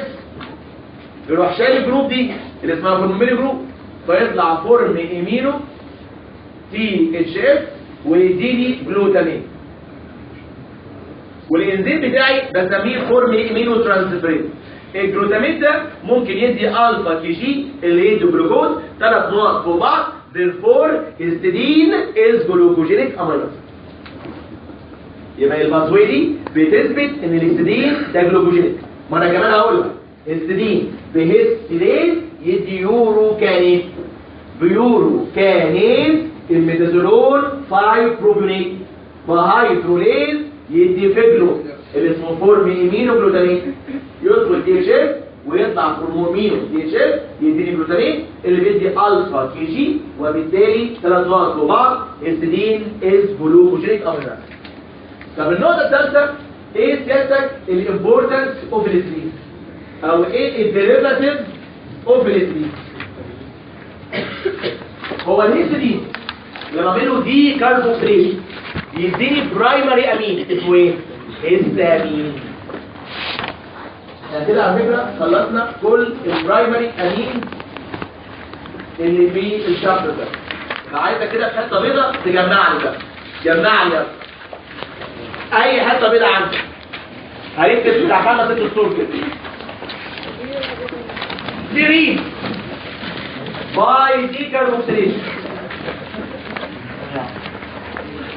يروح شايل الجروب دي اللي اسمها فورم ايمينو جروب، فيطلع فورم ايمينو THF ويديني جلوتامين. والانزيم بتاعي بسميه فورم ايمينو ترانسفيريز. الجلوتامين ده ممكن يدي الفا كي جي اللي يدي جلوكوز 3 نقط فوق بعض. therefore histidine is glucogenic amino. يبقى الباسوي دي بتثبت ان الهستidine ده جلوكوجينيك. ما انا كمان هقولها هستidine بهستيديز يدي يوروكانيز، بيوروكانيز الميدازولون 5 بروبيونيت، فهيدروليز يدي فيجلو اللي اسمه فورم ايمينو جلوتامين. يدخل THF ويطلع فورم ايمينو THF يديني جلوتامين اللي بيدي الفا كي جي، وبالتالي 3 نقط فوق بعض histidine is glucogenic amino. طب النقطة الثالثة ايه سيادتك الامبورتنس اوف السليب او ايه الديريفاتيف اوف السليب؟ هو الهيستidine لما اعمله دي كاربوكسيليشن يديني برايمري امين اسمه ايه؟ هيستامين. يعني كده على فكرة خلصنا كل البرايمري امين اللي في الشابتر ده. انا عايزك كده في حته بيضاء تجمع لي ده، جمع لي اي حته بيضاء عندك هيكتب بتاع 5 6 سطور كده. سيرين باي ديكربوكسيليشن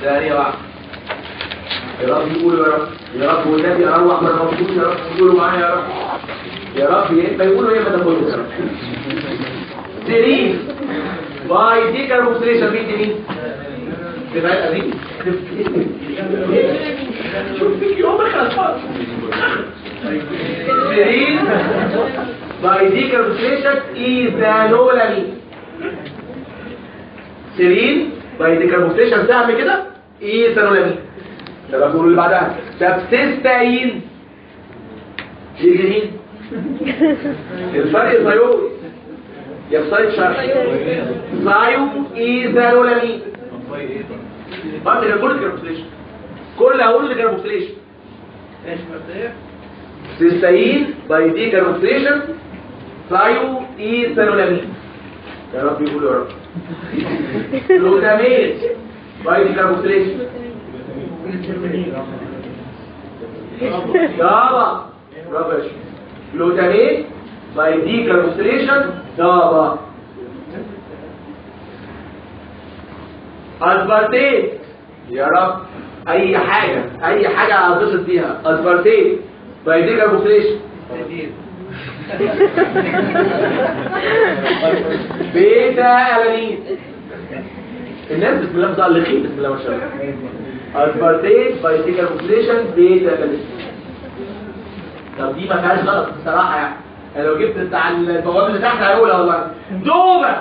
ثانية واحدة. يا رب يقولوا يا رب، يا رب والنبي اروح من الموجود، يا رب يقولوا معايا يا رب، يا رب يا اما يقولوا يا اما تقولوا يا رب. سيرين باي ديكربوكسيليشن مين؟ تبقى قديم شوف فيك يومك خلاص. سيرين باي ديكربوكسيليشن ايثانولامين. سيرين باي ديكربوكسيليشن سهم كده ايثانولامين. ده بقول اللي بعدها سبستاين يجي مين؟ الفرق زيو يفصل شرح زيو ايثانولامين. بعد ما كل كربوكسيليشن كل هقول لك كربوكسيليشن ماشي مبدئيا سيستاين باي دي كربوكسيليشن زيو ايثانولامين. يا رب يقولوا يا رب. جلوتاميت باي دي كربوكسيليشن دابا رابش. جلوتاميت باي دي كربوكسيليشن دابا. اسبارتيت يا رب اي حاجه هتبسط بيها. اسبارتيت باي دي كربوكسيليشن بيتا الانين. الناس بسم الله متألقين بسم الله ما شاء الله. اسبارتيت باي دي كربوكسيليشن بيتا الانين. طب دي ما فيهاش غلط بصراحه يعني. انا لو جبت بتاع البوابه اللي تحت هقولها والله. دوبه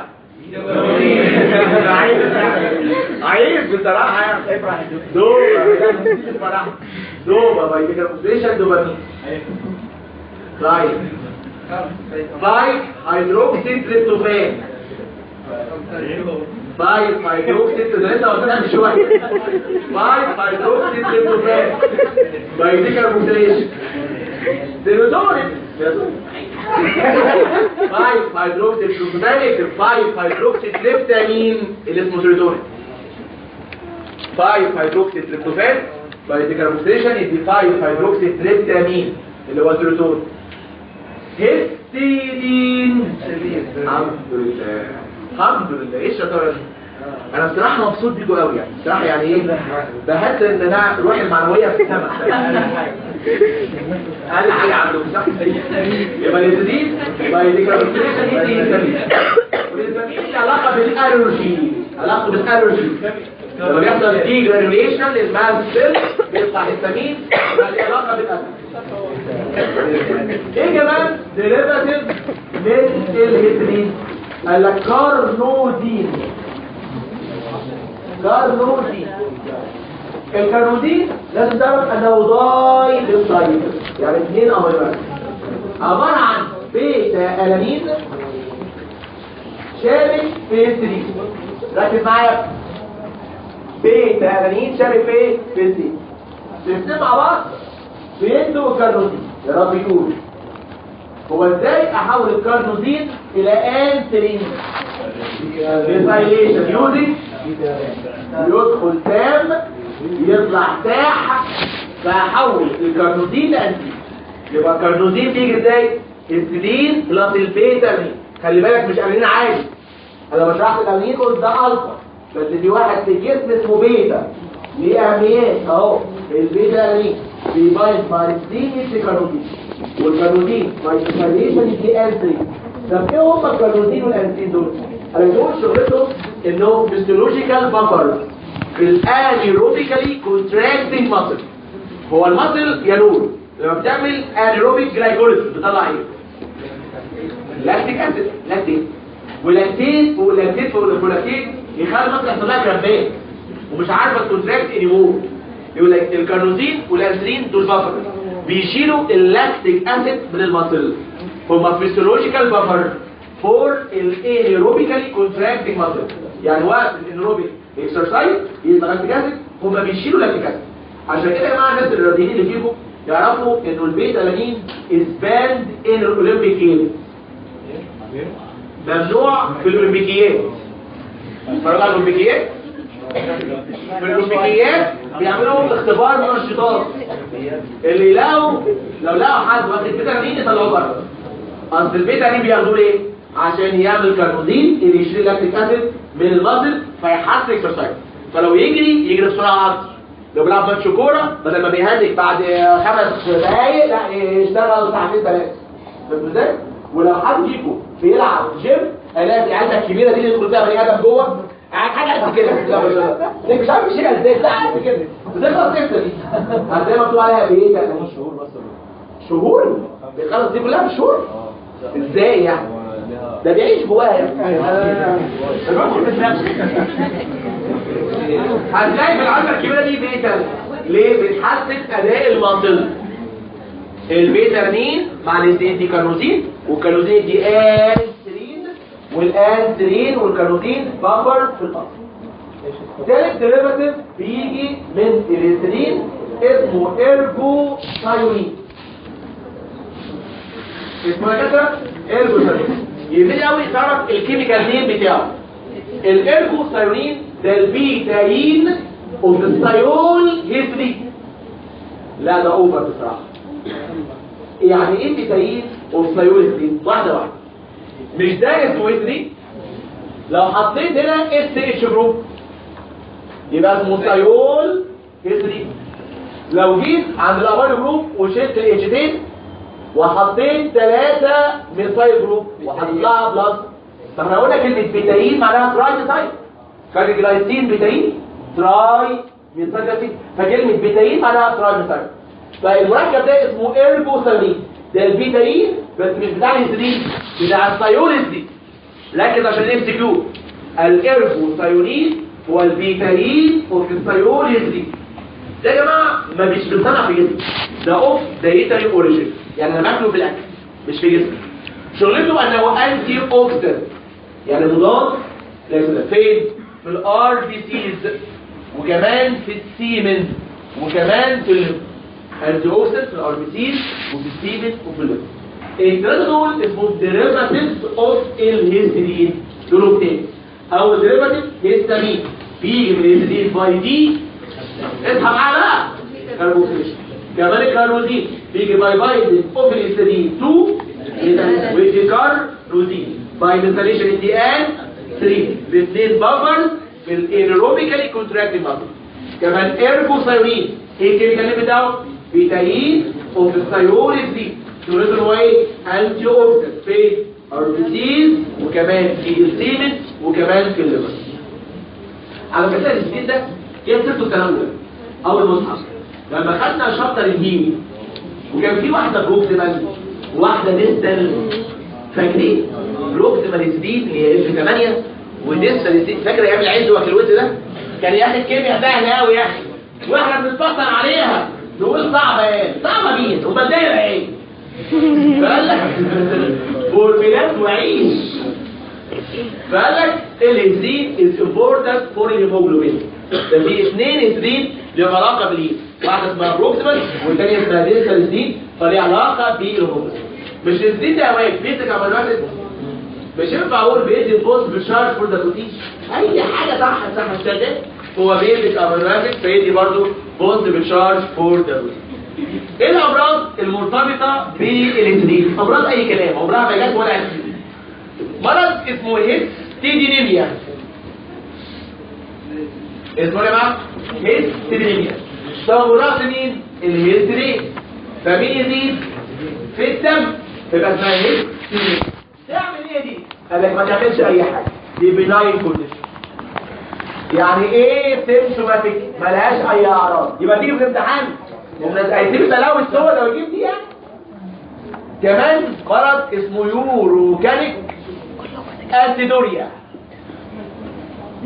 عيب بصراحه يعني. دوبه باي دي كربوكسيليشن دوبامين. 5 هيدروكسي تريبتوفان. 5 هيدروكسي تريبتوفان قدام شويه. 5 هيدروكسي تريبتوفان باي دي كربوكسيليشن. سيروتونين 5 هيدروكسي تريبتوفان 5 هيدروكسي تريبتامين اللي اسمه سيروتونين. 5 هيدروكسي تريبتوفان باي دي كربوكسيليشن يدي 5 هيدروكسي تريبتامين اللي هو سيروتونين. هستيدين. الحمد لله الحمد لله. ايه الشطاره دي؟ انا بصراحه مبسوط بيكم قوي يعني بصراحه يعني ايه بحس ان انا روحي المعنويه في السماء. اقل حاجه عندكم صح؟ يبقى الهستيدين باي دي كربوكسيليشن يدي هستامين. والهستامين ليه علاقه بالالرجي. علاقه بالالرجي لما بيحصل دي جرانيوليشن للماس سيل بيطلع هستامين ليه علاقه بالالرجي. ايه كمان ديريفاتيف من الهستامين؟ قال لك كارنودين. الكارنودين لازم تعرف انه داي للطيب يعني 2 امينو عباره عن بيتا الانين شامل في هستامين. ركز معايا. بيتا الانين شامل في هستامين. الاثنين مع بعض بيدوا الكارنودين. يا رب يقول هو ازاي احول الكارنودين الى انسولين؟ ريسايليشن يوزنج يدخل تام يطلع تاح فاحول الكارنودين لانسولين. يبقى الكارنودين بيجي ازاي؟ انسولين بلس البيتا الانين. خلي بالك مش الانين عادي. انا بشرح لك الانين قلت ده الفا بس في واحد في الجسم اسمه بيتا ليه اهميات اهو. البيتا الانين بيبايند مع الانسولين يدي كارنودين والكارنودين مع الريسايليشن يدي انسولين. طب ايه هم الكارنودين والانسولين دول؟ انا بقول شغلتهم انهم فيسيولوجيكال بافر في الانيروبيكالي كونتراكتنج ماسل. هو الماسل يا نور لما بتعمل انيروبيك جلايكوليسيس بتطلع ايه؟ لاكتيك اسيد لاكتين واللاكتين يخلي الماسل يحصل لها كرامبات ومش عارفه تكونتراكت انيمور. يقول لك الكارنودين والانسولين دول بافر بيشيلوا اللاكتيك اسيد من الماسل. هما فيسيولوجيكال بافر فور الانيروبيكالي كونتراكتنج ماسل. يعني وقت الانيروبيك اكسرسايز يطلع لاكتيك اسيد هما بيشيلوا لاكتيك اسيد. عشان كده يا جماعه الناس الرياضيين اللي فيكم يعرفوا انه البيتا الانين از باند ان الاولمبيك جيمز. ممنوع في الاولمبيكيات. اتفرجوا على الاولمبيكيات. في الاولمبيكيات بيعملوا اختبار منشطات، اللي لو لقوا حد واخد فيتامين يطلعوه بره. اصل الفيتامين بياخدوه ليه؟ عشان يعمل كاربوزين اللي يشيل لاكتيك اسيد من المصل فيحسن اكسرسايز. فلو يجري بسرعه اكتر. لو بيلعب ماتش كوره بدل ما بيهدك بعد 5 دقايق لا يشتغل ساعتين 3. فهمت ازاي؟ ولو حد فيكم بيلعب جيم هيلاقي العيادة الكبيره دي اللي يدخل فيها بني ادم جوه قاعد حاجه قد كده. لا مش عارف يشيلها ازاي. لا قد كده بتخلص امتى دي؟ هتلاقي مكتوب عليها بايه؟ 3 شهور بس. شهور؟ بيخلص دي كلها في شهور؟ ازاي يعني؟ ده بيعيش جواها يعني. هتلاقي في العضله الكبيره دي بيتا. ليه؟ بتحسن اداء المصل. البيتامين مع الدي كارنوزين، والكارنوزين دي انسرين، والانسرين والكارنوزين بامبر في الأصل. ثالث ديريفاتيف بيجي من الانسرين اسمه ارجو ثايونين. اسمه ايه كده؟ ارجو ثايونين. يفيد قوي تعرف الكيميكال نيم بتاعه. الارجو ثايونين ده البيتاين اوف الثايول هيسترين. لا ده اوفر بصراحه. يعني ايه بيتاين اوف ثايول هيسترين؟ واحده واحده. مش ده اسمه هيسترين؟ لو حطيت هنا اس اتش جروب يبقى اسمه ثايول هيسترين. لو جيت عند الامينو جروب وشلت الاتشتين وحطيت 3 ميثايل جروب وحطيت لها بلس. طب احنا قلنا كلمه بيتاين معناها تراي ميثايل. فالجلايسين بيتاين تراي ميثايل. فكلمه بيتاين معناها تراي ميثايل. فالمركب ده اسمه ارجوثايونين. ده البيتاين بس مش بتاع الهيسترين، بتاع الثايوليزين. ركز عشان ام سي كيو. الارجوثايونين هو البيتاين اوف الثايوليزين. ده يا جماعه ما مش بيتصنع في جسمي، ده اوف دايتري اوريجين، يعني انا باكله في الاكل مش في جسمي. شغلته انه انتي اوكسيدنت، يعني مضاد للأكسدة. فين؟ في الار بي سيز، وكمان في السيمن، وكمان في الانتي اوكسيدنت في الار بي سيز وفي السيمن وفي الليفر. الثلاثه دول اسمهم ديريفاتيفز اوف الهيستidine. دول تاني. اول ديريفاتيف هيستامين بيجي من الهيستidine باي دي. اصحى معايا بقى. كاربوكسيليشن. كمان الكاربوزين بيجي باي بايند اوف الهيستidine 2 والكاربوزين باي ميثايليشن الدي ان 3. الاثنين بافرز بالانيروبيكالي كونتراكتد ماسل. كمان ارجوثايونين ايه الكيميكال بتاعه؟ بيتاين اوف الثايوليزين. شغلته هو ايه؟ انتي اوكسيدنت في اربيسيز وكمان في السيمن وكمان في الليفر. على فكره الهيستidine ده جاب سيرته الكلام ده اول مصحف لما خدنا شابتر الهيمي، وكان في واحده بروكسيمال وواحده ديستال. فاكرين؟ بروكسيمال هيستidine اللي هي اف 8 وديستال هيستidine. فاكر ايام العز وكلوت ده؟ كان يا اخي الكيمياء سهله قوي يا اخي، واحنا بنتفصل عليها نقول صعبه ايه؟ صعبه مين؟ امال ده يبقى ايه؟ فقال لك فورميلات وعيش. فقال لك الهيستidine is important for الهيموجلوبين. ده في 2 هيستidine لهم علاقه بالهيم، واحده اسمها بروكسيمال والثانيه اسمها ديستال هيستidine، فليها علاقه بالهيموجلوبين. مش الهيستidine ده واقف بيتك عمال مش ينفع اقول بيدي البوست بالشارج فور ذا بروتين. اي حاجه صح شغال. هو بيدي امينو فيدي برضه بوست بالشارج فور ذا بروتين. ايه الامراض المرتبطه بالهيستidine؟ امراض اي كلام، عمرها ما جت ولا عرفت. مرض اسمه هيستيدينيميا. اسمه ايه بقى؟ هيستيدينيميا. ده مرض مين؟ الهيستidine. فمين يزيد؟ في الدم يبقى اسمها هيستيدينيميا. تعمل ايه دي؟ قال لك ما تعملش اي حاجه، دي بناين كونديشن. يعني ايه سيمتوماتيك؟ ملهاش اي اعراض. يبقى تيجي في الامتحان الناس هيسيب البلاوي السوداء لو يجيب دي يعني. كمان مرض اسمه يوروكانيك اسيدوريا.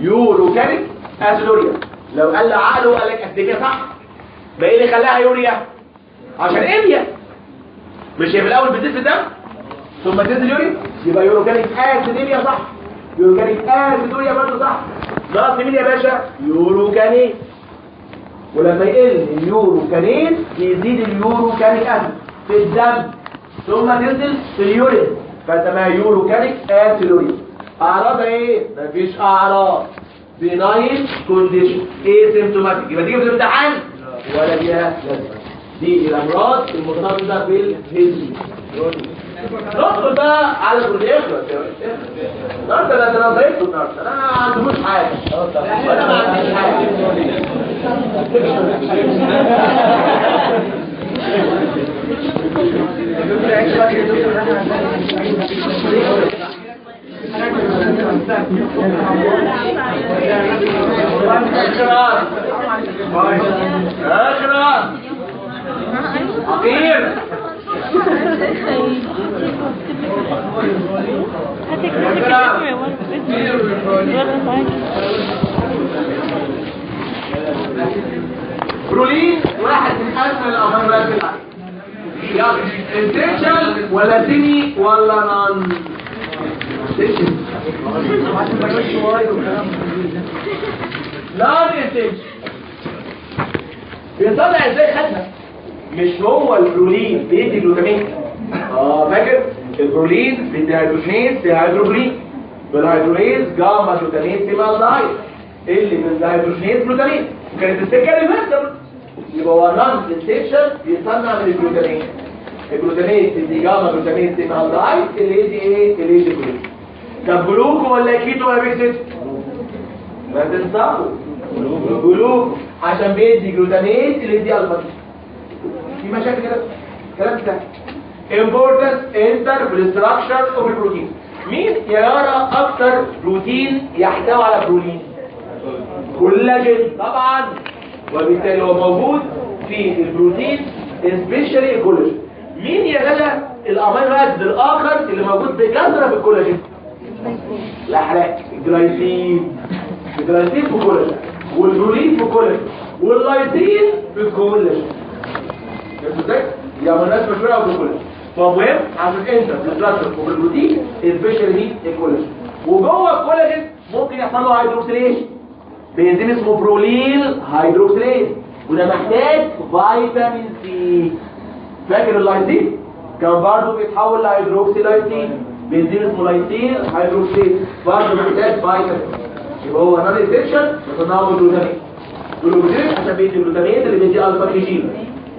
يوروكانيك اسيدوريا. لو قال عقله قال لك اسيدوريا صح. ما ايه اللي خلاها يوريا؟ عشان ايميا. مش هي في الاول بتزيد في الدم ثم تنزل يوريا، يبقى يوروكانيك اسيدوريا صح. يوروكانيك اسيدوريا برضه صح. ناقص مين يا باشا؟ يوروكانيك. ولما يقل اليوروكانين يزيد اليوروكانيك اسيد في الدم ثم تنزل في اليورين. فسماها يوروكانيك اسيلوريد. اعراضها ايه؟ مفيش اعراض، بناين كونديشن، ايه سيمتوماتيك، يبقى تيجي في الامتحان ولا ليها لازمه. دي الامراض المرتبطه بالهيستوري. ندخل بقى على الاخر. النهارده انا ضيفت النهارده، انا ما عنديش حاجه، انا ما عنديش حاجه. عقير برولين واحد من اسهل الامراض الحاليه. يلا انتشال ولا سيمي ولا نون؟ لا انتشال. بيطلع ازاي خدنا؟ مش هو البرولين بيدي جلوتامين؟ فاكر البرولين بالديهيدروجينيز ديهيدروجلين، بالهيدروليز جاما جلوتامين سيمالدهايد، اللي بالديهيدروجينيز جلوتامين، وكانت السكه ريفرسبل. يبقى هو نون انتشال بيصنع من الجلوتامين. الجلوتامين بيدي جاما جلوتامين سيمالدهايد اللي يدي ايه؟ اللي يدي جلوتامين. طب جلوكو ولا كيتو ولا بيكسيد؟ ما تنساهوا جلوكو عشان بيدي جلوتامين اللي يدي الفا. في مشاكل كده؟ كلام سهل. importance enter بالستراكشر اوف البروتين. مين يرى اكتر بروتين يحتوي على برولين؟ كولاجين طبعا، وبالتالي هو موجود في البروتين especially الكولاجين. مين يرى الامينو اسيد الاخر اللي موجود بكثره في الكولاجين؟ الاحلاك، الجلايسين. الجلايسين في الكولاجين، والبرولين في الكولاجين، واللايسين في الكولاجين. ازاي؟ يعني الناس مشهوره قوي بالكولاجين. فمهم عشان انت بتستراكشر وبالبروتين سبيشال دي الكولاجين. وجوه الكولاجين ممكن يحصل له هيدروكسيليشن بانزيم اسمه برولين هيدروكسيليز، وده محتاج فيتامين سي. فاكر اللايسين؟ كان برضه بيتحول لهيدروكسيلايسين بانزيم اسمه لايسين هيدروكسيليز، برضه محتاج فيتامين. يبقى هو نون اسينشال بصناعه جلوتامين. جلوتامين عشان بيدي جلوتامين اللي بيدي الفا كيتين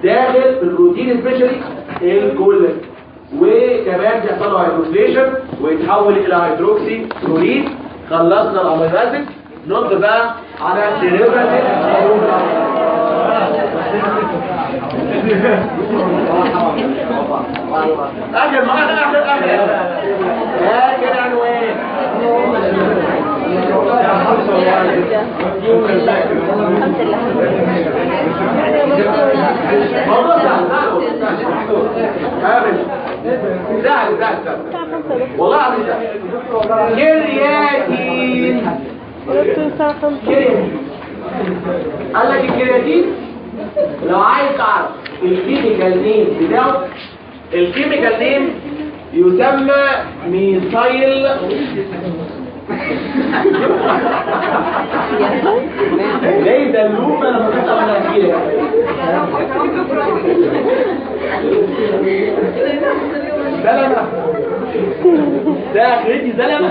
داخل في البروتين سبيشالي الكولاجين، وكمان بيحصل له هيدروكسيليشن ويتحول الى هيدروكسي كلوريد. خلصنا الامينو اسيد، ندخل بقى على الديريفاتيف. اخر معانا اخر عنوان سهل والله عظيم. كرياتين. قال لك الكرياتين لو عايز تعرف الكيميكال نيم بتاعه، الكيميكال نيم يسمى ميثايل زي دلومه لما تطلع من الكيله. زلمه ده اخرتي زلمه.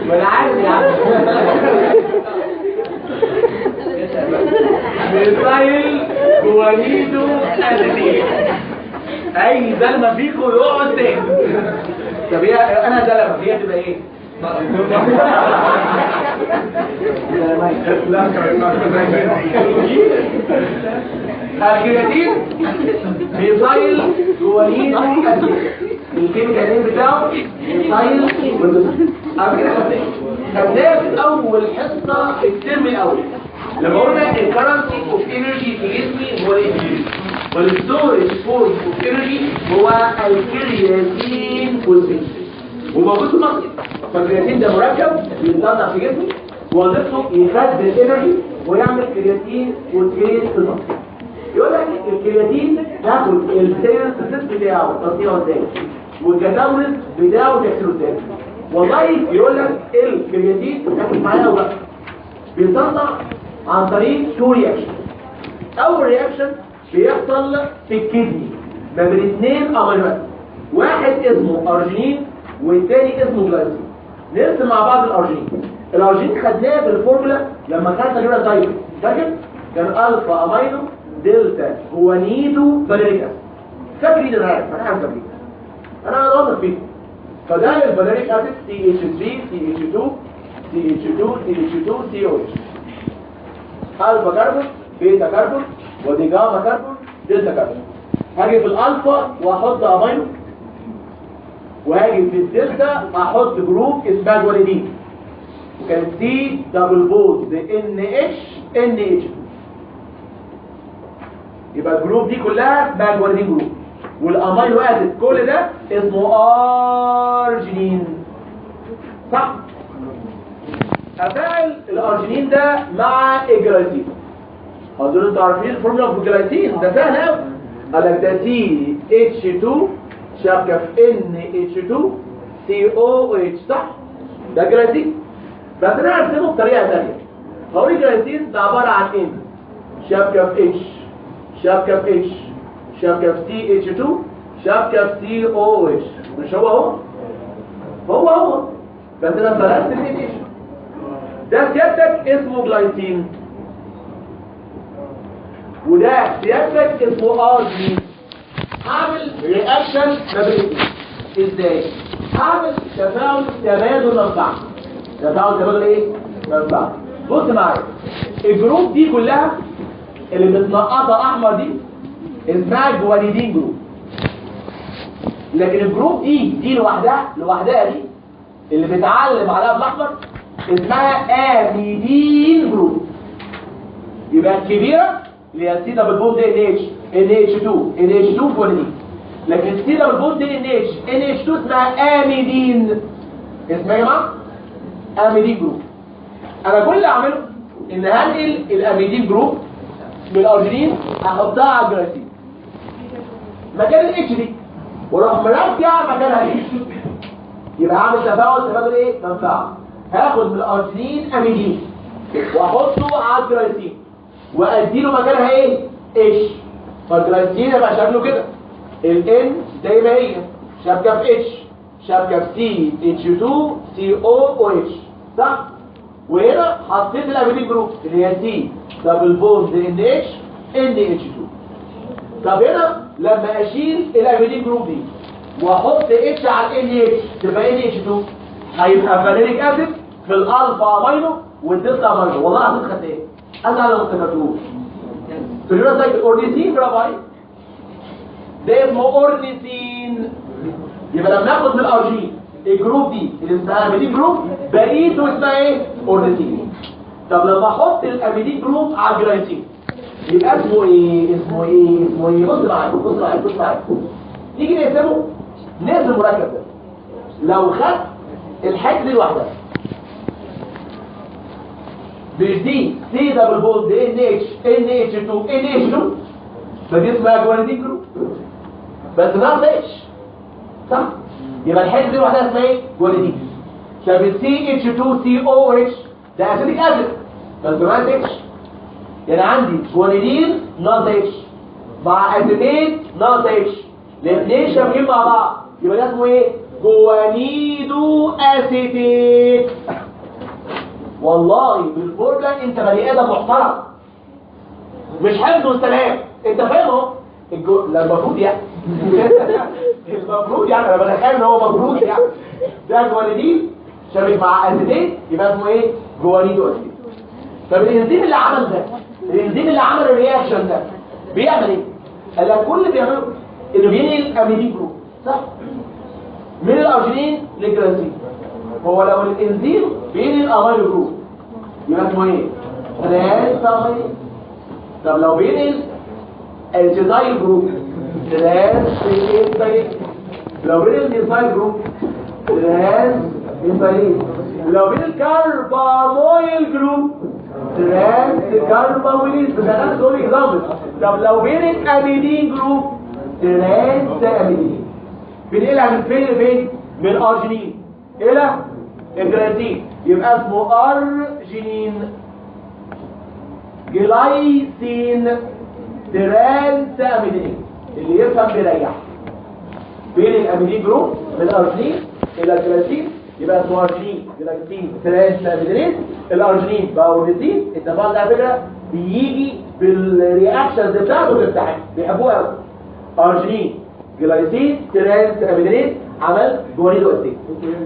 ما انا عارف يا عم. ميثايل جوانيدو اسيتيل. اي زلمه فيكم يقعد تاني. طب هي انا زلمه، هي تبقى ايه؟ الكرياتين ميثايل جوانيدو اسيتيل، الكيميكال نيم بتاعه ميثايل جوانيدو. خدناه في اول حصه في الترم الاول لما قلنا الكرنسي اوف انرجي في جسمي هو الانرجي، والستورج فورس اوف انرجي هو الكرياتين فوسفيت، وموجود في المصل. فالكرياتين ده مركب بيتضع في جسمي، وظيفته يخزن الانرجي ويعمل كرياتين فوسفيت في المصل. يقول لك الكرياتين تاخد السينثيسيس بتاعه تصنيعه ازاي، والكاتابوليز بتاعه تكسيره ازاي. والله يقول لك الكرياتين تاخد معايا وقت بيصنع عن طريق تو رياكشن. اول رياكشن بيحصل في الكدني ما بين اثنين امينو اسيد، واحد اسمه ارجينين والتاني اسمه جلايسين. نرسم مع بعض الارجينين. الارجينين خدناه بالفورمولا لما خدنا اليورا تايب، فاكر؟ كان الفا امينو دلتا جوانيدو فاليريك اسيد. فاكرين انا عارف فاكرين، انا واثق فيكم. فده الفاليريك اسيد CH3 CH2 CH2 CH2 COH، الفا كربون بيتا كربون ودي جاما كربون دلتا كربون. هاجي في الالفا واحط امينو، وهاجي في الدلتا احط جروب اسمها جوانيدين، وكان سي دبل بوند NH. يبقى الجروب دي كلها اسمها جوانيدين جروب، والامينو اسيد كل ده اسمه ارجينين، صح؟ افعل الارجينين ده مع الجلايسين. هدول انتوا عارفين الفورمولا في الجلايسين، ده سهل قوي. قال لك ده CH2 شبكه في NH2 COH، صح؟ ده جلايسين. بس انا هرسمه بطريقه ثانيه. هقول الجلايسين ده عباره عن N شبكه في H شبكه في H شبكه في CH2 شبكه في COH. مش هو بس انا فرقت الNH. ده سيادتك اسمه جلايسين، وده سيادتك اسمه ارجينين. هعمل رياكشن ما بين ازاي؟ هعمل تفاعل تبادل منفعه. تفاعل تبادل ايه؟ منفعه. بص معايا، الجروب دي كلها اللي متنقطه احمر دي اسمها جوانيدين جروب، لكن الجروب دي لوحدها دي اللي بتعلم عليها بالاحمر اسمها اميدين جروب. يبقى الكبيره اللي هي سي دبل بوند NH2 جوانيدين، لكن سي دبل بوند NH2 اسمها اميدين. اسمها يا جماعه اميدين جروب. انا كل اللي اعمله ان هنقل الاميدين جروب من الارجينين احطها على الجلايسين مكان الاتش دي، واروح مرجع مكانها ايه. يبقى هعمل تبادل ايه؟ منفعه. هاخد من الارجينين اميدين واحطه على الجلايسين واديله مكانها ايه؟ اتش. فالجلايسين يبقى شكله كده، الان زي ما هي شبكه في اتش شبكه في CH2 COOH، صح؟ وهنا حطيت الاميدين جروب اللي هي سي دبل بوند NH2. طب هنا لما اشيل الاميدين جروب دي واحط اتش على NH تبقى NH2، هيبقى فاليريك اسيد في الالفا امينو والدلتا امينو. والله العظيم خدت ايه؟ انا لو ما افتكرتوش في اليورا سايكل اورنيثين. برافو عليك، ده اسمه اورنيثين. يبقى لما ناخد من الارجين الجروب دي اللي اسمها اميدين جروب بقيته اسمها ايه؟ اورنيثين. طب لما احط الاميدين جروب على الجلايسين يبقى اسمه ايه؟ بص معايا نيجي نقسمه. نقسم المركب ده لو خدت الحته دي لوحدها مش دي سي دبل بوند NH2 فدي اسمها جوانيدين جروب بس ناقص اتش، صح؟ يبقى الحته دي لوحدها اسمها ايه؟ جوانيدين. طب CH2 COH ده اسيديك اسيد بس بمعنى اتش، يعني عندي جوانيدين ناقص اتش مع اسيتيت ناقص اتش، الاثنين شابكين مع بعض، يبقى ده اسمه ايه؟ جوانيدو اسيتيت. والله بالفورمولا انت بني ادم محترم، مش حفظ والسلام، انت فاهم اهو. لا المفروض يعني المفروض يعني انا بتخيل ان هو مفروض يعني ده جوانيدين شابك مع اسيتيت يبقى اسمه ايه؟ جوانيدو اسيتيت. طب الانزيم اللي عمل ده، الانزيم اللي عمل الرياكشن ده بيعمل ايه؟ قال لك كل اللي بيعمله انه بينقل اميدين جروب، صح؟ من الارجينين للجلايسين. هو لو الانزيم بينقل امينو جروب يبقى اسمه ايه؟ ترانسامين. طب لو بينقل الجزايل جروب ترانسامين. لو بينقل الجزايل جروب ترانسامين. لو بينقل الكربامويل جروب ترانسكربامويل. بس انا دول اكزامبل. طب لو بينقل اميدين جروب ترانسامين. بنقلها من فين لفين؟ من الارجينين الى الجلايسين يبقى اسمه ارجينين. جلايسين ترانس اميدين. اللي يفهم بيريح. بين الاميدين جروب من الارجينين الى الجلايسين يبقى اسمه ارجينين جلايسين ترانس اميدين. الارجينين باوريزين التفاعل ده على فكره بيجي بالرياكشنز بتاعته في الامتحان بيحبوه قوي. ارجينين جلايسين ترانس اميدين عمل جوانيدو اسيد.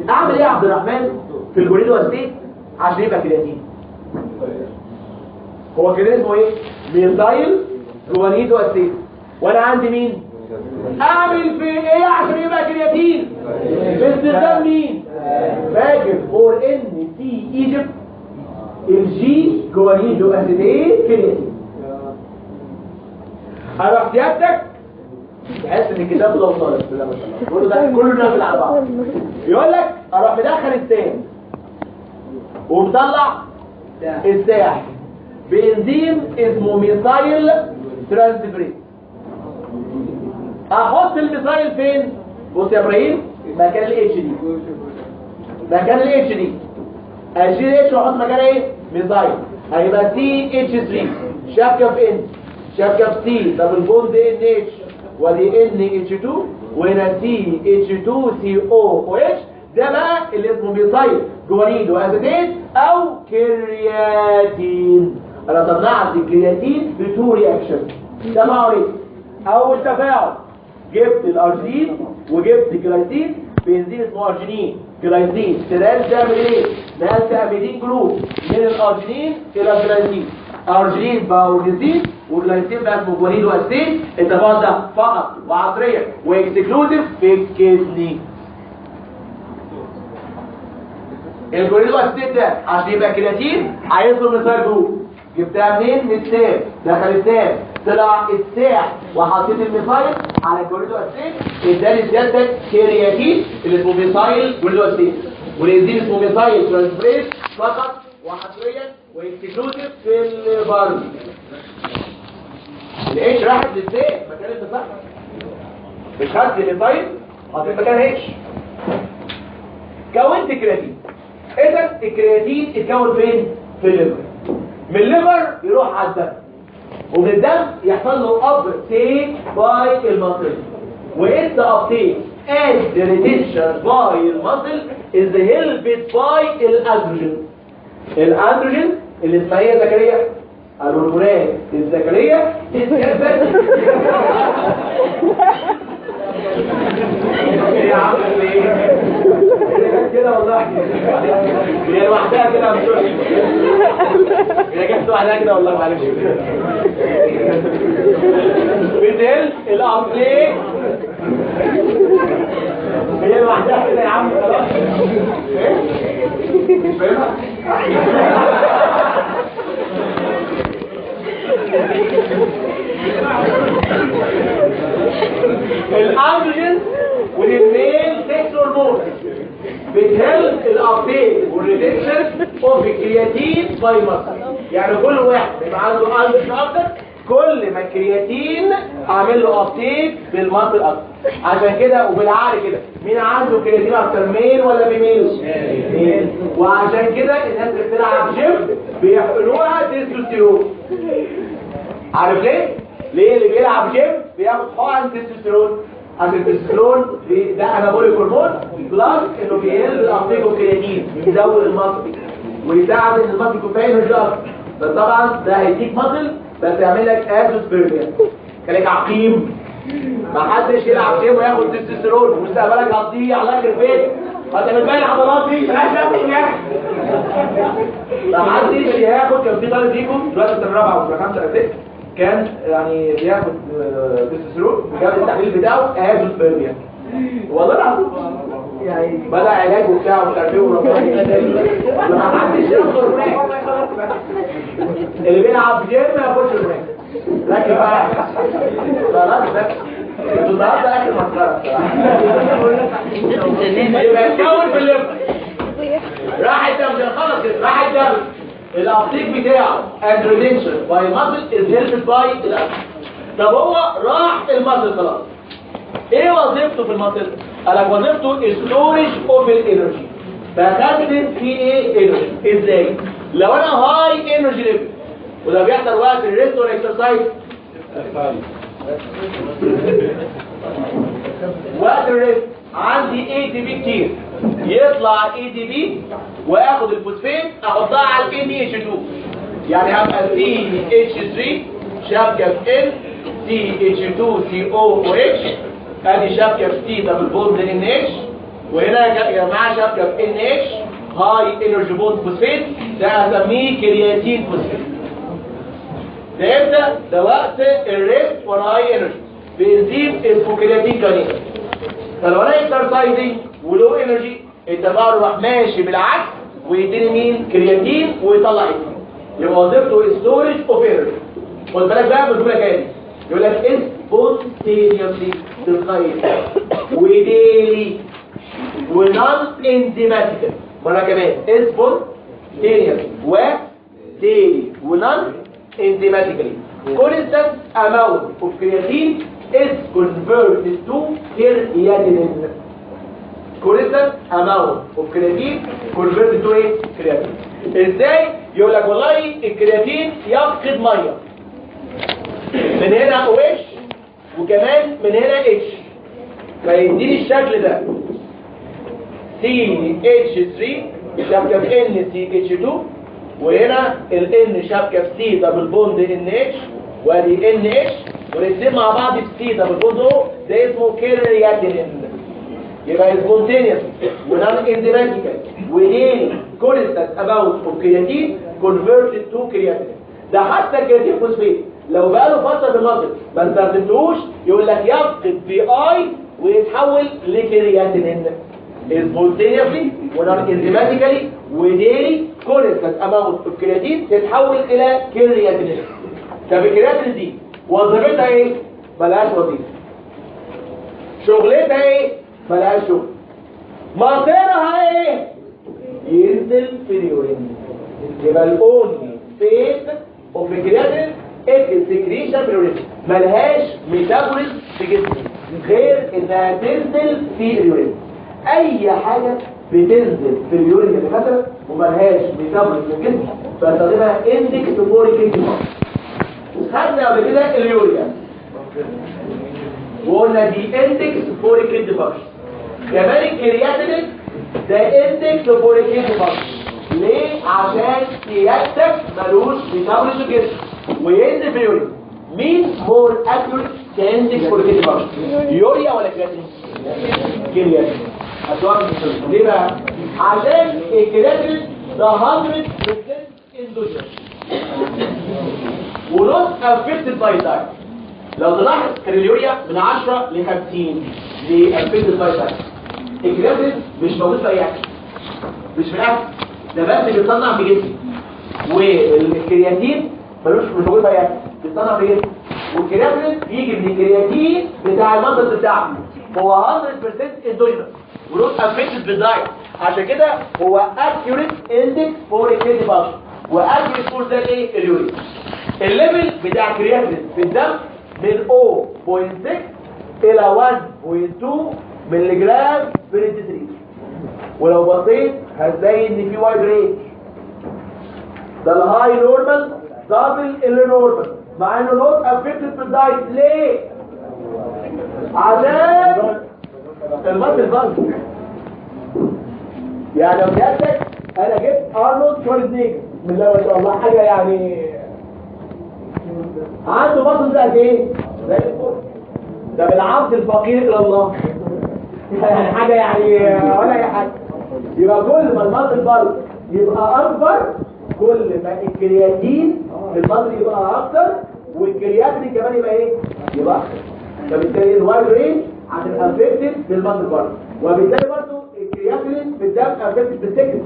اعمل ايه يا عبد الرحمن في الجوانيدو اسيد عشان يبقى كرياتين؟ هو كده اسمه ايه؟ ميثايل جوانيدو اسيد. وانا عندي مين؟ اعمل في ايه عشان يبقى كرياتين؟ باستخدام مين؟ فاكر فور ان سي ايجيبت الجي جوانيدو اسيديت كرياتين. هروح سيادتك تحس ان الكتاب ده وصل. بسم الله ما شاء الله كله نازل على بعض. يقول لك اروح مدخل السام ومطلع الساح بانزيم اسمه ميثايل ترانسفيريز. احط الميثايل فين؟ بص يا ابراهيم مكان الاتش دي. مكان الاتش دي اشيل اتش واحط مكان ايه؟ ميثايل. هيبقى سي اتش 3 شبكه في ان شبكه في سي دبل بوند ان اتش ودي ان اتش 2 وهنا سي اتش 2 سي او اتش. ده بقى اللي اسمه ميثايل جوانيدو اسيديت او كرياتين. انا صنعت الكرياتين بتو رياكشن. تفاعلين. اول تفاعل جبت الارجينين وجبت الجلايسين بنزين اسمه ارجينين جلايسين ترانس تعمل ايه؟ نقلت اميدين جروب من الارجينين الى الجلايسين. ارجينين باوريزين والجلايسين بقى اسمه جوانيدو اسيد. التفاعل ده فقط وعصريا واكسكلوزيف في الكدني. الجوانيدو اسيد ده عشان يبقى كرياتين هيدخل ميثايل جروب. جبتها منين؟ من السام. دخل السام طلع الساح وحطيت الميثايل على الجوانيدو اسيد اداني زياده كرياتين اللي اسمه ميثايل جوانيدو اسيد. والانزيم اسمه ميثايل ترانسفيريز فقط وحصريا واكسكلوزيف في البرد. الاتش راحت للسام مكان الميثايل. مش خدت الميثايل حطيت مكان اتش كونت كرياتين. اذا الكرياتين اتكون فين؟ في الليفر. من الليفر يروح على الدم ومن الدم يحصل له ابتيك باي المصل. وإنت ابتيك and the retention by المصل is helped by الاندروجين. الاندروجين اللي اسمها ايه يا زكريا؟ الهرمونات الذكريه تتكبر. يا عم ايه كده والله هي لوحدها كده مش هي جت لوحدها كده والله معلش. بتهل الابليك هي لوحدها كده يا عم خلاص. مش فاهمها؟ الاندروجين والميل سكس هرمون بتهل الابتيك والريدكشن اوف الكرياتين باي مصل. يعني كل واحد يبقى عنده اندروجين اكتر كل ما الكرياتين عامل له ابتيك بالمصل اكتر. عشان كده وبالعقل كده مين عنده كرياتين اكتر ميل ولا بيميل؟ ميل. وعشان كده الناس اللي بتلعب جيم بيحقنوها تستوستيرون. عارف ليه؟ ليه اللي بيلعب جيم بياخد حقن تستوستيرون؟ عشان التستوستيرون ده انابوليك هرمون بلس انه بيقل الابتيك والكرياتين يزود المصل ويساعد ان المصل يكون فيه انرجي اكتر. بس طبعا ده هيديك مصل بس يعمل لك ازوسبيرميا. خليك عقيم. ما حدش يلعب جيم وياخد تستوستيرون مستقبلك هتضيع الله يخرب بيتك. هتعمل باقي العضلات دي مالهاش لازمه يعني. ما حدش ياخد. كان في طالب فيكم دلوقتي في الرابعه وفي الخامسه اساسا كان يعني بياخد تستوستيرون وجاب التحليل بتاعه ازوسبيرميا. والله العظيم يعني بدأ علاج وبتاع ومش عارف ايه ما حدش ياخد هرمونات. اللي بيلعب جيم ما ياخدش هرمونات. لكن بقى خلاص بس انتوا النهارده اخر مسخره بصراحه. يبقى اتكون في الليفر راح الدم خلص كده راح الدم الابتيك بتاعه and retention by muscle is helped by الأكل. طب هو راح المصل خلاص. ايه وظيفته في المصل؟ قالك وظيفته storage of الانرجي. بخزن فيه ايه؟ انرجي. ازاي؟ لو انا هاي انرجي ليفل وده بيحصل وقت الريست والاكسرسايز. وقت الريست عندي اي دي بي كتير، يطلع اي دي بي واخد الفوسفات احطها على الان اتش 2، يعني هبقى سي اتش 3 شبكه في ان سي اتش 2 سي او او اتش، ادي شبكه في سي دبل بوند ان اتش، وهنا يا جماعه شبكه في ان اتش هاي انرجي بوند فوسفات، ده هسميه كرياتين فوسفات. ده امتى؟ ده وقت الريست وانا هاي انرجي بانزيم اسمه كرياتين كانين. فلو انا اكسرسايزنج ولو انرجي انت بقى روح ماشي بالعكس ويديني مين؟ كرياتين ويطلع ايه؟ يبقى وظيفته ستورج اوف انرجي. خد بالك بقى بتقول لك ايه؟ يقول لك سبونتينيوسلي تلقائي وديلي ونون انزيماتيكال. مره كمان سبونتينيوسلي وديلي ونون enzymatically. Constant amount of creatine is converted to creatinine. Constant amount of creatine converted to ايه؟ creatine. ازاي؟ يقول لك والله الكرياتين يفقد ميه من هنا او اتش وكمان من هنا اتش، فيديني الشكل ده CH3 شبكه في NCH2، وهنا الN شبكه في سي دبل بوند ان اتش، وادي ان اتش، والاثنين مع بعض في سي دبل بوند او، ده اسمه كرياتينين. يبقى سبونتينيوس ونون انزيماتيكال وديلي كونستانت اماونت اوف كرياتين كونفرتد تو كرياتينين. ده حتى الكرياتين فوسفات لو بقى له فتره بالنظر ما استخدمتوش يقول لك يفقد في اي ويتحول لكرياتينين. سبونتينيوسلي ونون انزيماتيكالي وديلي كونستانت اماونت اوف كرياتين تتحول الى كرياتينين. طب الكرياتين دي وظيفتها ايه؟ ملهاش وظيفه. شغلتها ايه؟ ملهاش شغل. مصيرها ايه؟ ينزل في اليورين. يبقى الاونلي فيت اوف الكرياتين السكريشن في اليورين، ملهاش ميتابوليزم في جسمي غير انها تنزل في اليورين. اي حاجه بتنزل في اليورين اللي مثلا وملهاش ميتابوليزم في الجسم بستخدمها اندكس فوريك اسيد. خدنا قبل كده اليوريا وقلنا دي اندكس فوريك اسيد فانكشن. كمان الكرياتين ده اندكس فوريك اسيد فانكشن. ليه؟ عشان سيادتك ملوش ميتابوليزم في الجسم وينزل في اليورين. مين مور اكيوريت كاندكس فوريك اسيد فانكشن؟ يوريا ولا كرياتين؟ كرياتين. ليه بقى؟ عشان الكرياتين ده 100% اندوجينس ونوت افكتد باي دايت. لو تلاحظ كان اليوريا من 10 ل 50 لافكتد باي دايت. الكرياتين مش موجود في اي اكل، مش في الاكل ده بس بيتصنع في جسمي، والكرياتين مش موجود في اي اكل بيتصنع في جسمي، والكرياتين بيجي من الكرياتين بتاع المنطقه بتاعته، هو 100% اندوجينس ونوت افكتد بالدايت. عشان كده هو اكيوريت اندكس فور الكرياتين فانكشن، واكيوريت فور ده ايه؟ اليوريا. الليفل بتاع الكرياتين في الدم من 0.6 الى 1.2 مللي جرام بير ديسيلتر، ولو بصيت هتلاقي ان في وايد رينج. ده الهاي نورمال دبل اللي نورمال، مع انه نوت افكتد بالدايت. ليه؟ عشان المصل فانكشن. يعني لو جاتك انا جبت ارنولد شوارزنيجر من الله ما شاء الله، حاجه يعني عنده بطن زي ايه؟ زي الفل. ده بالعبد الفقير الى الله يعني حاجه يعني ولا اي حاجه. يبقى كل ما المصل بلد يبقى اكبر كل ما الكرياتين في المصل يبقى اكتر، والكرياتين كمان يبقى ايه؟ يبقى اكتر. فبالتالي الوايد رينج هتبقى افكتد بالمصل بلد، وبالتالي برضه الكرياتين في الدم افكتد بالسكت.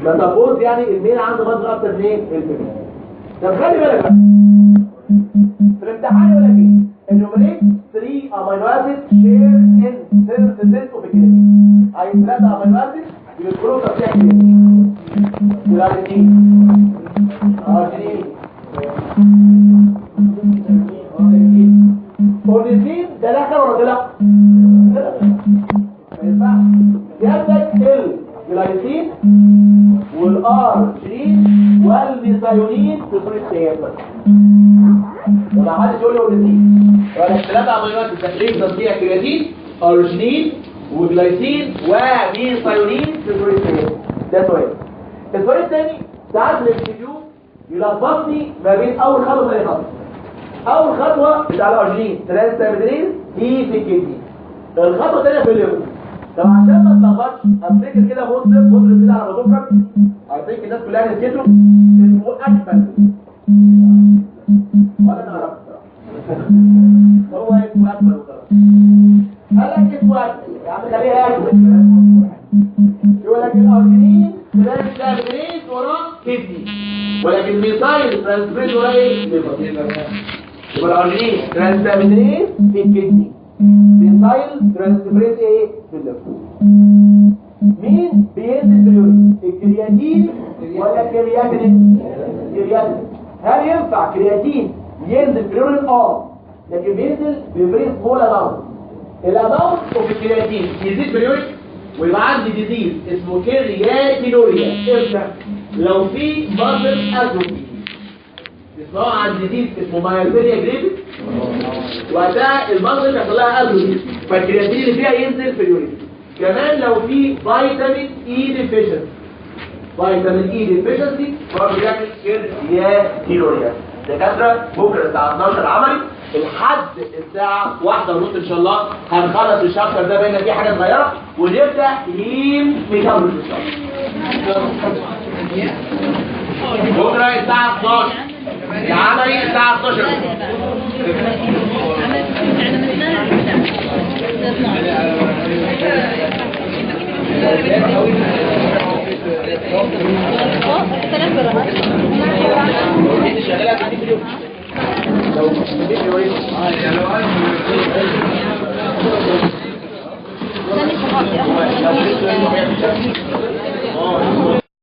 فتبوظ يعني الميل عنده مصل اكتر من ايه؟ الفكر. طب خلي بالك بقى في الامتحان يقول لك ايه؟ enumerate 3 amino acids share in 30% of the creatine. عايز 3 amino acids يذكروا تصحيح كرياتين. كرياتين اورنيثين ده دخل ولا طلع؟ ما ينفعش. يبدأ الجلايسين والارجين والميثايونين في صورة ايام ولا حد يقول لي اورجانيزم ولا الثلاثه امينات التكليف تصنيع كرياتين اورجانين وجلايسين وميثايونين في البروتين. ده سؤال. السؤال الثاني ساعات الانستيتيو يلخبطني ما بين اول خطوه وثاني خطوه. اول خطوه بتاع الاورجانين ترانسامينيز دي في الكدني، الخطوه الثانيه في الليفر. طب عشان ما تلخبطش افتكر كده مطرب كده على مطرب افتكر الناس كلها نسيته اسمه اكمل ولا انا عرفت هو اسمه اكمل وخلاص. قال لك اسمه اكمل يا عم خليها اكمل يقول لك الاورجانين ترانسامينيز وراه كدني ولكن ميثايل ترانسفيريز وراه ايه؟ ليفر. يبقى الاورجانين ترانسامينيز في الكدني ميثايل ترانسفيريز ايه؟ في الليفر. مين بينزل في اليورين؟ الكرياتين ولا كرياتين؟ كرياتين. هل ينفع كرياتين ينزل في اليورين؟ لكن بينزل بفري سمول اماونت. الاماونت اوف الكرياتين يزيد في اليورين ويبقى عندي ديزيز اسمه كرياتينوريا. امتى؟ لو في ماسل اتروفي بيسموها عن ديزيز اسمه مايوبينيا جريفيس وقتها الماسل بيحصل لها اتروفي فالكرياتين اللي فيها ينزل في اليورين. كمان لو في فيتامين اي ديفيشنسي فيتامين اي ديفيشنسي برضه بيعمل كرياتينوريا. دكاتره بكره الساعه 12 عملي لحد الساعه 1:30 ان شاء الله هنخلص الشابتر ده بينا فيه حاجه صغيره ونبدا هيم نكمل ان شاء الله. بكره الساعه 12 العملي الساعه 12 لو